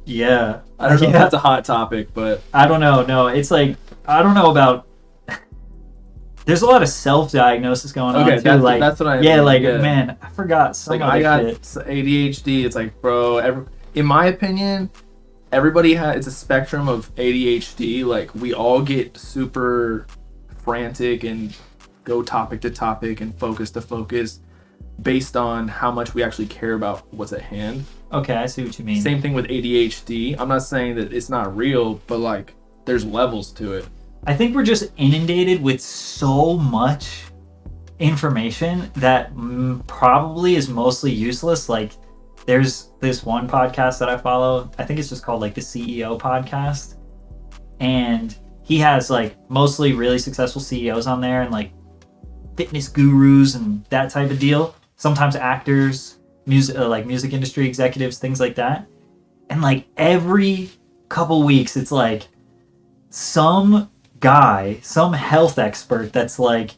yeah. I don't know if that's a hot topic, but I don't know. No, it's like I don't know about. There's a lot of self-diagnosis going on too. That's what I yeah, mean. like man, I forgot some like, other I got ADHD. It's like, bro, in my opinion, everybody it's a spectrum of ADHD. Like we all get super frantic and go topic to topic and focus to focus based on how much we actually care about what's at hand. Okay, I see what you mean. Same thing with ADHD. I'm not saying that it's not real, but like there's levels to it. I think we're just inundated with so much information that probably is mostly useless. Like there's this one podcast that I follow. I think it's just called like the CEO podcast. And he has like mostly really successful CEOs on there and like fitness gurus and that type of deal. Sometimes actors, music industry executives, things like that. And like every couple weeks, it's like some guy, some health expert that's like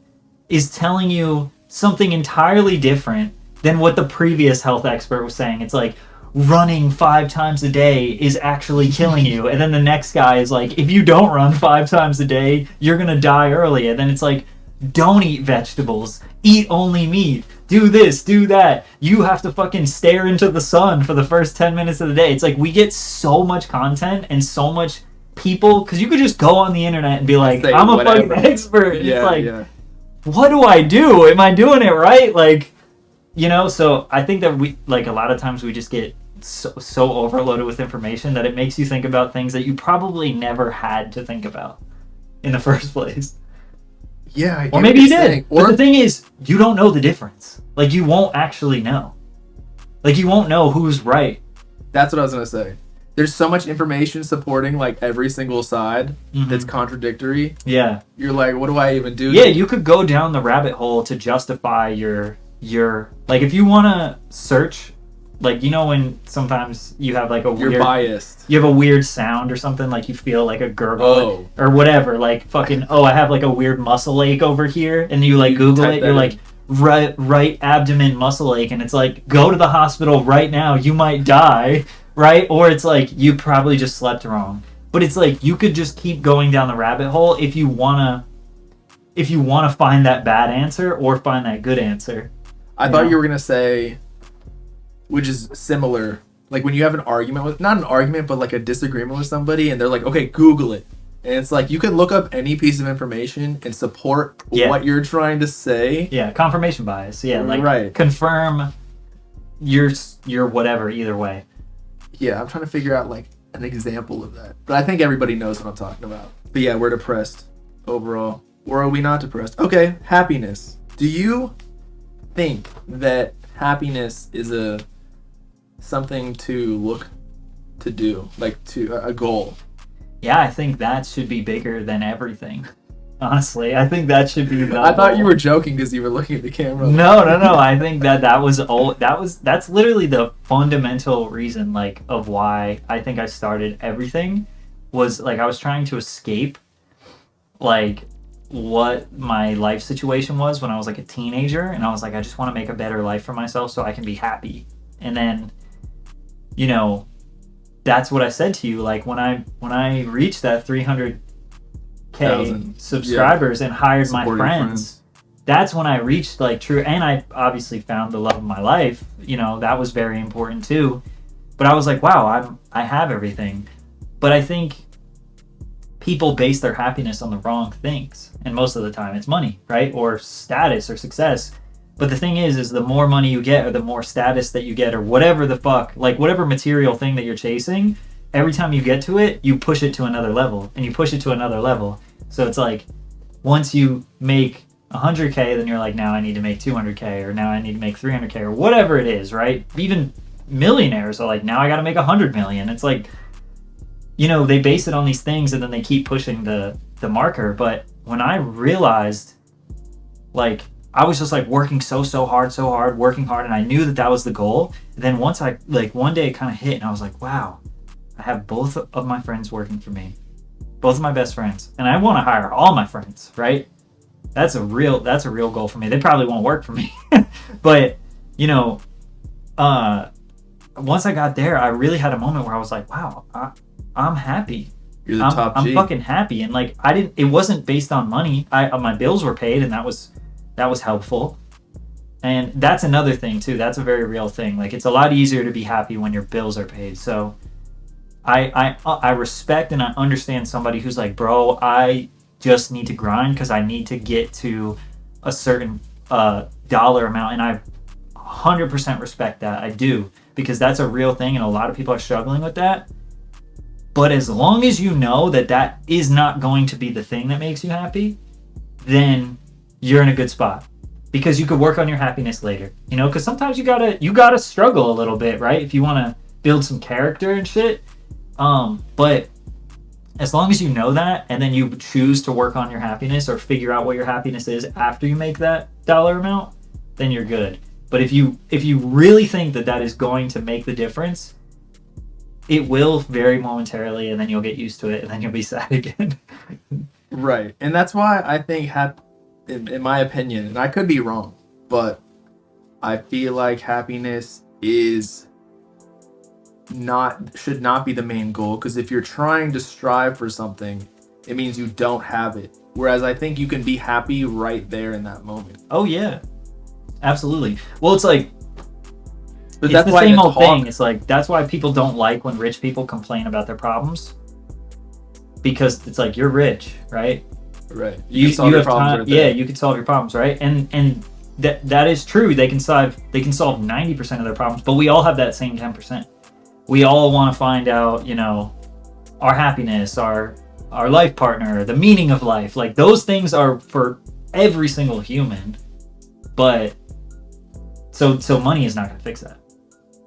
is telling you something entirely different than what the previous health expert was saying. It's like running 5 times a day is actually killing you, and then the next guy is like, if you don't run 5 times a day, you're gonna die early. And then it's like, don't eat vegetables, eat only meat, do this, do that, you have to fucking stare into the sun for the first 10 minutes of the day. It's like we get so much content and so much people, because you could just go on the internet and be like, I'm a fucking expert. Yeah, it's like, what do I do? Am I doing it right? Like, you know, so I think that we, like, a lot of times we just get so overloaded with information that it makes you think about things that you probably never had to think about in the first place. Yeah, or maybe you did. But the thing is, you don't know the difference. Like, you won't actually know. Like, you won't know who's right. That's what I was going to say. there's so much information supporting like every single side that's contradictory. Yeah. You're like, what do I even do? Yeah, you could go down the rabbit hole to justify your like if you want to search, like, you know, when sometimes you have like You're biased. You have a weird sound or something, like you feel like a gurgle or whatever, like fucking, I have like a weird muscle ache over here, and you like Google it, you're like, right abdomen muscle ache, and it's like, go to the hospital right now, you might die, right? Or it's like, you probably just slept wrong. But it's like, you could just keep going down the rabbit hole if you wanna find that bad answer or find that good answer. I thought you were gonna say, which is similar, like when you have an argument with, not an argument, but like a disagreement with somebody, and they're like, okay, Google it. And it's like, you can look up any piece of information and support what you're trying to say. Yeah, confirmation bias. Yeah, like confirm your whatever either way. Yeah, I'm trying to figure out like an example of that. But I think everybody knows what I'm talking about. But yeah, we're depressed overall. Or are we not depressed? Okay, happiness. Do you think that happiness is something to look to do, like to a goal? Yeah, I think that should be bigger than everything. Honestly, I think that should be. I thought you were joking because you were looking at the camera. No. I think that's literally the fundamental reason, like, of why I think I started everything, was like I was trying to escape, like, what my life situation was when I was like a teenager, and I was like, I just want to make a better life for myself so I can be happy. And then, you know, that's what I said to you, like when I reached that 300K subscribers and hired my friends, that's when I reached like true, and I obviously found the love of my life, you know, that was very important too. But I was like, wow, I have everything. But I think people base their happiness on the wrong things, and most of the time it's money, right? Or status or success. But the thing is the more money you get, or the more status that you get, or whatever the fuck, like whatever material thing that you're chasing, every time you get to it, you push it to another level, and you push it to another level. So it's like, once you make 100K, then you're like, now I need to make 200K, or now I need to make 300K, or whatever it is, right? Even millionaires are like, now I got to make 100 million. It's like, you know, they base it on these things, and then they keep pushing the marker. But when I realized, like, I was just like working so hard, working hard, and I knew that was the goal. And then once I, like, one day it kind of hit, and I was like, wow, I have both of my friends working for me, both of my best friends, and I want to hire all my friends, right? That's a real goal for me. They probably won't work for me, but, you know, once I got there, I really had a moment where I was like, wow, I'm happy. You're the top G. I'm fucking happy. And like, it wasn't based on money. My bills were paid, and that was helpful. And that's another thing too. That's a very real thing. Like, it's a lot easier to be happy when your bills are paid. So I respect and I understand somebody who's like, bro, I just need to grind because I need to get to a certain dollar amount. And I 100% respect that. I do, because that's a real thing, and a lot of people are struggling with that. But as long as you know that is not going to be the thing that makes you happy, then you're in a good spot, because you could work on your happiness later, you know, because sometimes you gotta struggle a little bit, right? If you want to build some character and shit. But as long as you know that, and then you choose to work on your happiness or figure out what your happiness is after you make that dollar amount, then you're good. But if you really think that is going to make the difference, it will very momentarily, and then you'll get used to it, and then you'll be sad again. Right. And that's why I think, in my opinion, and I could be wrong, but I feel like happiness should not be the main goal, because if you're trying to strive for something, it means you don't have it. Whereas I think you can be happy right there in that moment. Oh yeah, absolutely. Well, it's like, but it's the same old thing. It's like, that's why people don't like when rich people complain about their problems, because it's like, you're rich, right? Right. You have time. Yeah, you can solve your problems, right? And that is true. They can solve 90% of their problems, but we all have that same 10%. We all want to find out, you know, our happiness, our life partner, the meaning of life. Like, those things are for every single human. But so money is not going to fix that.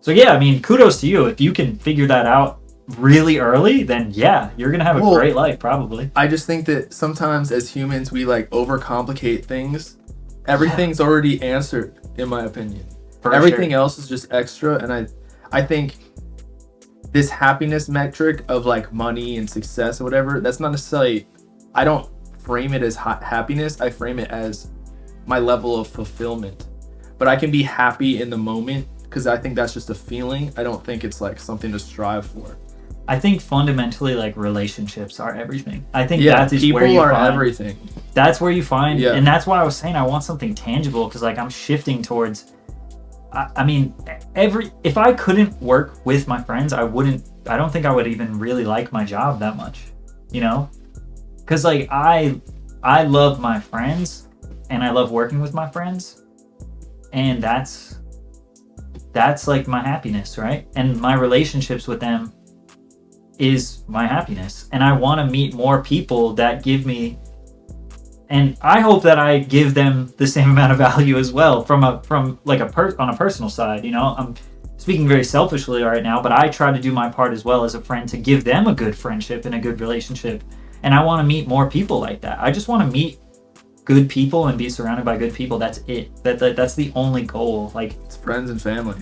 So yeah, I mean, kudos to you if you can figure that out really early, then yeah, you're gonna have a Well, great life probably. I just think that sometimes as humans we like overcomplicate things. Everything's already answered, in my opinion. For Everything sure. else is just extra, and I think this happiness metric of like money and success or whatever, that's not necessarily, I don't frame it as happiness, I frame it as my level of fulfillment. But I can be happy in the moment because I think that's just a feeling. I don't think it's like something to strive for. I think fundamentally, like, relationships are everything. I think Yeah, that is people where you are find everything. that's where you find, Yeah. and that's why I was saying I want something tangible, because like I'm shifting towards, I mean, if I couldn't work with my friends, I don't think I would even really like my job that much, you know, because like I love my friends and I love working with my friends, and that's like my happiness, right? And my relationships with them is my happiness, and I want to meet more people that give me, and I hope that I give them the same amount of value as well from on a personal side. You know, I'm speaking very selfishly right now, but I try to do my part as well as a friend to give them a good friendship and a good relationship, and I want to meet more people like that. I just want to meet good people and be surrounded by good people. That's it. That's the only goal. Like, It's friends and family.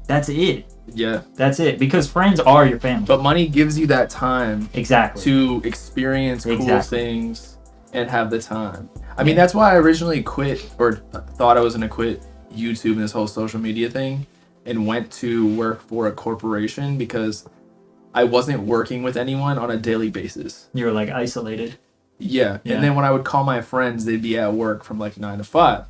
that's it. Yeah. That's it. Because friends are your family. But money gives you that time Exactly. to experience cool Exactly. things and have the time. I mean, that's why I originally quit, or thought I was going to quit YouTube and this whole social media thing, and went to work for a corporation, because I wasn't working with anyone on a daily basis. You're like isolated. Yeah. Yeah. And then when I would call my friends, they'd be at work from like 9 to 5.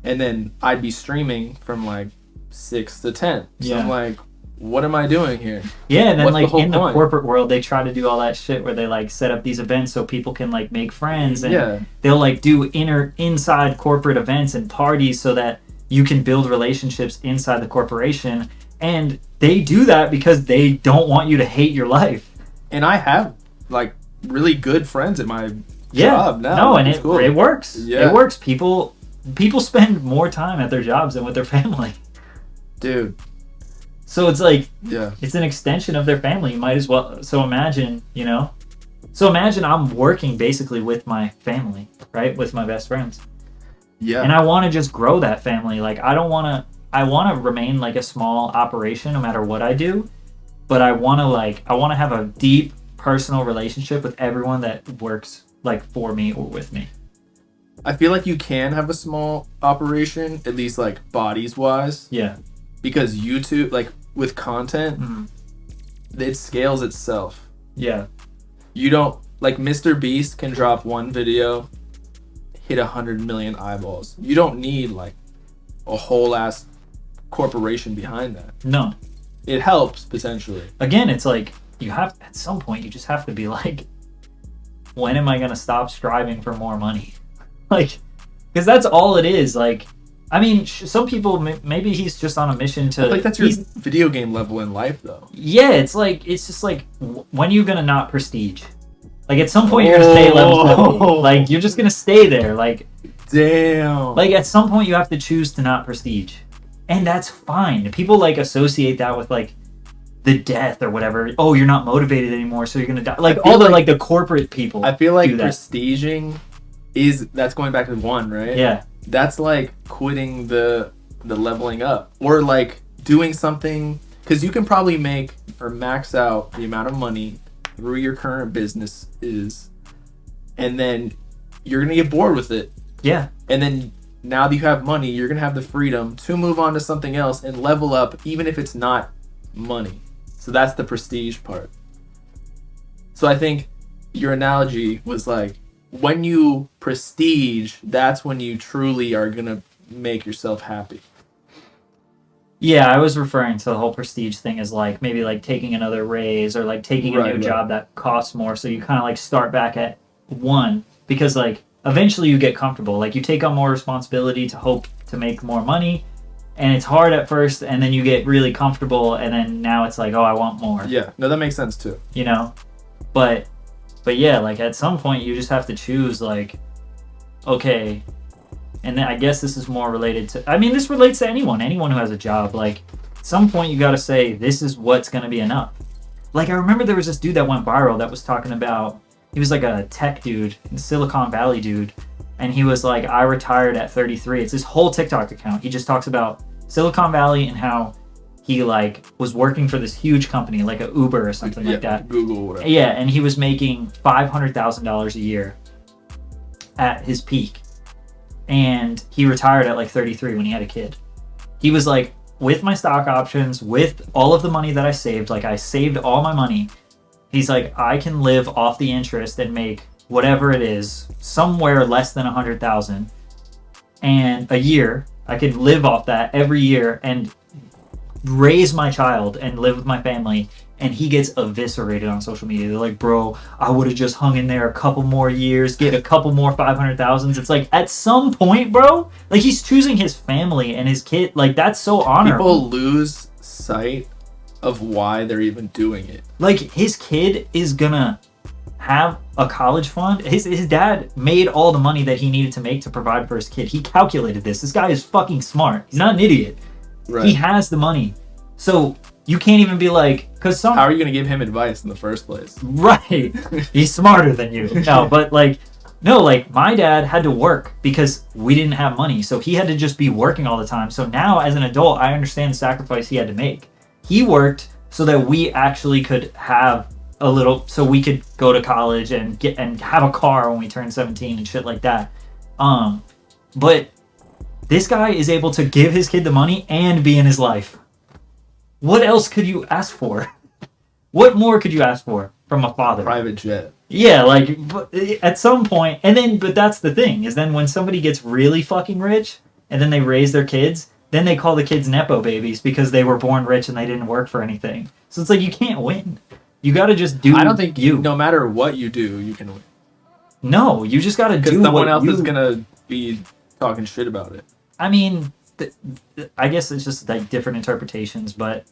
And then I'd be streaming from like 6 to 10. So Yeah. I'm like, what am I doing here? Yeah, and then What's the like whole in the point? corporate world, they try to do all that shit where they like set up these events so people can like make friends, and Yeah. they'll like do inside corporate events and parties so that you can build relationships inside the corporation. And they do that because they don't want you to hate your life. And I have like really good friends at my Yeah, job now. no, and It's it cool. it works. Yeah. It works. People spend more time at their jobs than with their family. Dude. So it's like, Yeah. it's an extension of their family. You might as well. So imagine, you know. So imagine I'm working basically with my family, right? With my best friends. Yeah. And I want to just grow that family. Like, I want to remain like a small operation no matter what I do. But I want to have a deep personal relationship with everyone that works like for me or with me. I feel like you can have a small operation, at least like bodies wise, Yeah. because YouTube, like with content, Mhm. it scales itself. Yeah. You don't, like Mr. Beast can drop one video, hit 100 million eyeballs. You don't need like a whole ass corporation behind that. No. It helps potentially. Again, it's like you have, at some point you just have to be like, when am I going to stop striving for more money? Like, because that's all it is. Like, I mean, some people, maybe he's just on a mission to, Like that's your video game level in life though. yeah, it's just like, when are you going to not prestige? Like, at some point you're going to stay level 70. Like, you're just going to stay there. Like, Damn. at some point you have to choose to not prestige. And that's fine. People like associate that with like the death or whatever. Oh, you're not motivated anymore, so you're gonna die. Like all the like the corporate people. I feel like do that. prestiging that's going back to one, right? Yeah. That's like quitting the leveling up, or like doing something, because you can probably make or max out the amount of money through your current business is, and then you're gonna get bored with it. Yeah. And then now that you have money, you're gonna have the freedom to move on to something else and level up, even if it's not money. So that's the prestige part. So I think your analogy was like, when you prestige, that's when you truly are gonna make yourself happy. Yeah, I was referring to the whole prestige thing as like maybe like taking another raise or like taking a new job that costs more, so you kind of like start back at one, because like eventually you get comfortable. Like you take on more responsibility to hope to make more money, and it's hard at first, and then you get really comfortable, and then now it's like, oh, I want more. Yeah, no, that makes sense too. You know? But yeah, like at some point you just have to choose like, okay, and then I guess this is more related to, I mean, this relates to anyone who has a job. Like at some point you got to say, this is what's going to be enough. like I remember there was this dude that went viral that was talking about, he was like a tech dude, Silicon Valley dude, and he was like, I retired at 33. It's his whole TikTok account. He just talks about Silicon Valley and how he like was working for this huge company like a Uber or something like that. Google, whatever. Yeah, and he was making $500,000 a year at his peak. And he retired at like 33 when he had a kid. He was like, with my stock options, with all of the money that I saved, like I saved all my money. He's like, I can live off the interest and make whatever it is, somewhere less than 100,000, and a year. I could live off that every year and raise my child and live with my family. And he gets eviscerated on social media. They're like, bro, I would have just hung in there a couple more years, get a couple more 500,000s. It's like, at some point, bro, like he's choosing his family and his kid. Like, that's so honorable. People lose sight of why they're even doing it. Like, his kid is gonna have a college fund. His dad made all the money that he needed to make to provide for his kid. He calculated this. This guy is fucking smart. He's not an idiot. Right. He has the money. So you can't even be like, because how are you going to give him advice in the first place? Right. He's smarter than you. No, but like, no, like my dad had to work because we didn't have money. So he had to just be working all the time. So now as an adult, I understand the sacrifice he had to make. He worked so that we actually could have a little, so we could go to college and have a car when we turned 17 and shit like that. But this guy is able to give his kid the money and be in his life. What else could you ask for? What more could you ask for from a father? Private jet. Yeah, like at some point, and then, but that's the thing, is then when somebody gets really fucking rich and then they raise their kids, then they call the kids Nepo babies because they were born rich and they didn't work for anything. So it's like, you can't win. You got to just do. I don't think no matter what you do, you can win. No, you just got to do. Because someone else is gonna be talking shit about it. I mean, I guess it's just like different interpretations, but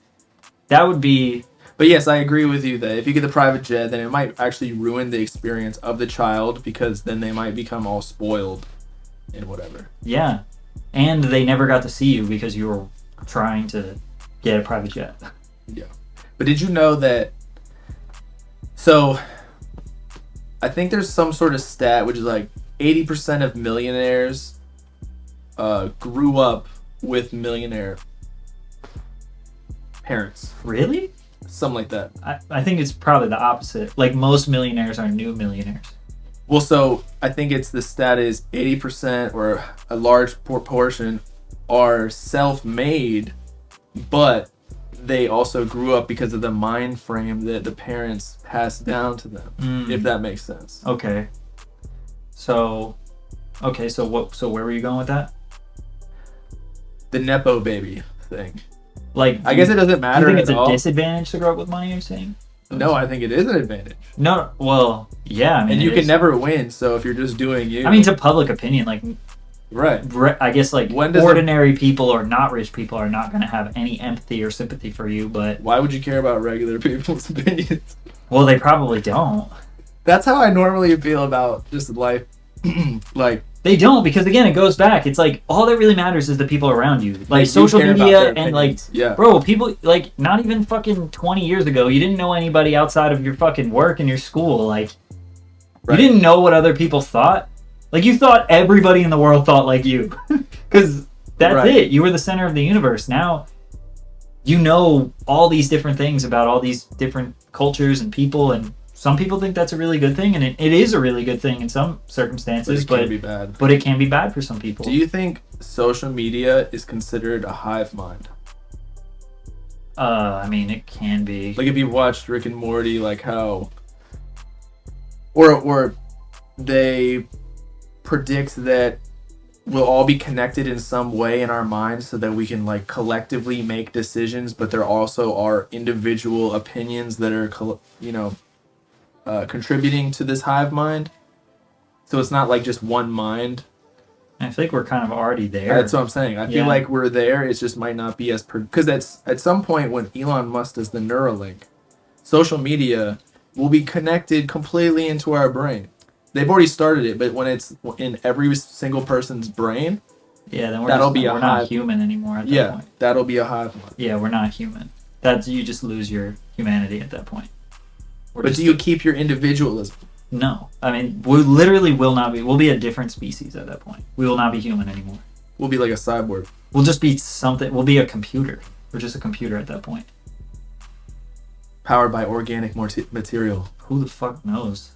that would be. But yes, I agree with you that if you get the private jet, then it might actually ruin the experience of the child because then they might become all spoiled and whatever. Yeah, and they never got to see you because you were trying to get a private jet. Yeah, but did you know that? So, I think there's some sort of stat which is like 80% of millionaires grew up with millionaire parents. Really? Something like that. I think it's probably the opposite. Like, most millionaires are new millionaires. Well, so I think it's the stat is 80% or a large proportion are self-made, but they also grew up because of the mind frame that the parents passed down to them, if that makes sense. Okay. So where were you going with that? The Nepo baby thing. Like, I guess it doesn't matter. Do you think it's at all. a disadvantage to grow up with money, you're saying? No, I think it is an advantage. No, well, yeah. I mean, and you can never win, so if you're just doing you. I mean, to public opinion, like, right. I guess, like, ordinary people or not rich people are not going to have any empathy or sympathy for you, but. Why would you care about regular people's opinions? Well, they probably don't. That's how I normally feel about just life. Like, they don't, because again, it goes back. It's like, all that really matters is the people around you. Like, social media and like, yeah. Bro, people, like, not even fucking 20 years ago, you didn't know anybody outside of your fucking work and your school. Like, right. You didn't know what other people thought. Like, you thought everybody in the world thought like you. Because that's right. It. You were the center of the universe. Now, you know all these different things about all these different cultures and people, and some people think that's a really good thing, and it is a really good thing in some circumstances, but it can be bad. But it can be bad for some people. Do you think social media is considered a hive mind? I mean, it can be. Like, if you watched Rick and Morty, like how, or they predict that we'll all be connected in some way in our minds so that we can, like, collectively make decisions, but there also are individual opinions that are, you know, contributing to this hive mind. So it's not like just one mind. I feel like we're kind of already there. That's what I'm saying. I feel like we're there. It just might not be as because that's at some point when Elon Musk does the Neuralink, social media will be connected completely into our brain. They've already started it, but when it's in every single person's brain, then we're not human anymore at that point. That'll be a hive mind. Yeah, we're not human. That's you just lose your humanity at that point. But do you keep your individualism? No. I mean, we literally will not be. We'll be a different species at that point. We will not be human anymore. We'll be like a cyborg. We'll just be something. We'll be a computer. We're just a computer at that point. Powered by organic material. Who the fuck knows?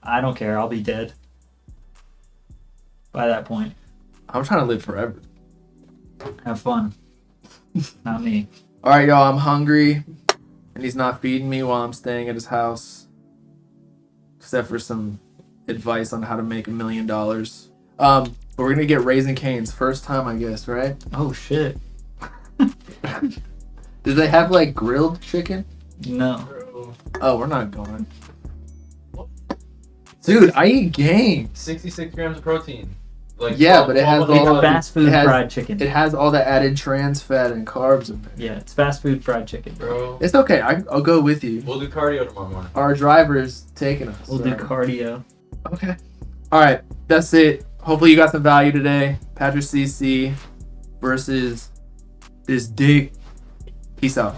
I don't care. I'll be dead by that point. I'm trying to live forever. Have fun. Not me. All right, y'all. I'm hungry, and he's not feeding me while I'm staying at his house. Except for some advice on how to make $1 million. But we're gonna get Raising Cane's first time, I guess, right? Oh shit. Do they have like grilled chicken? No. Bro. Oh, we're not going. Dude, I eat game. 66 grams of protein. Like Yeah, but it has It's all fast food it has- fried chicken. It has all the added trans fat and carbs in there. Yeah, it's fast food fried chicken. Bro. It's okay. I'll go with you. We'll do cardio tomorrow morning. Our driver's taking us. We'll do cardio. Okay. All right. That's it. Hopefully you got some value today. Patrick CC versus this dick. Peace out.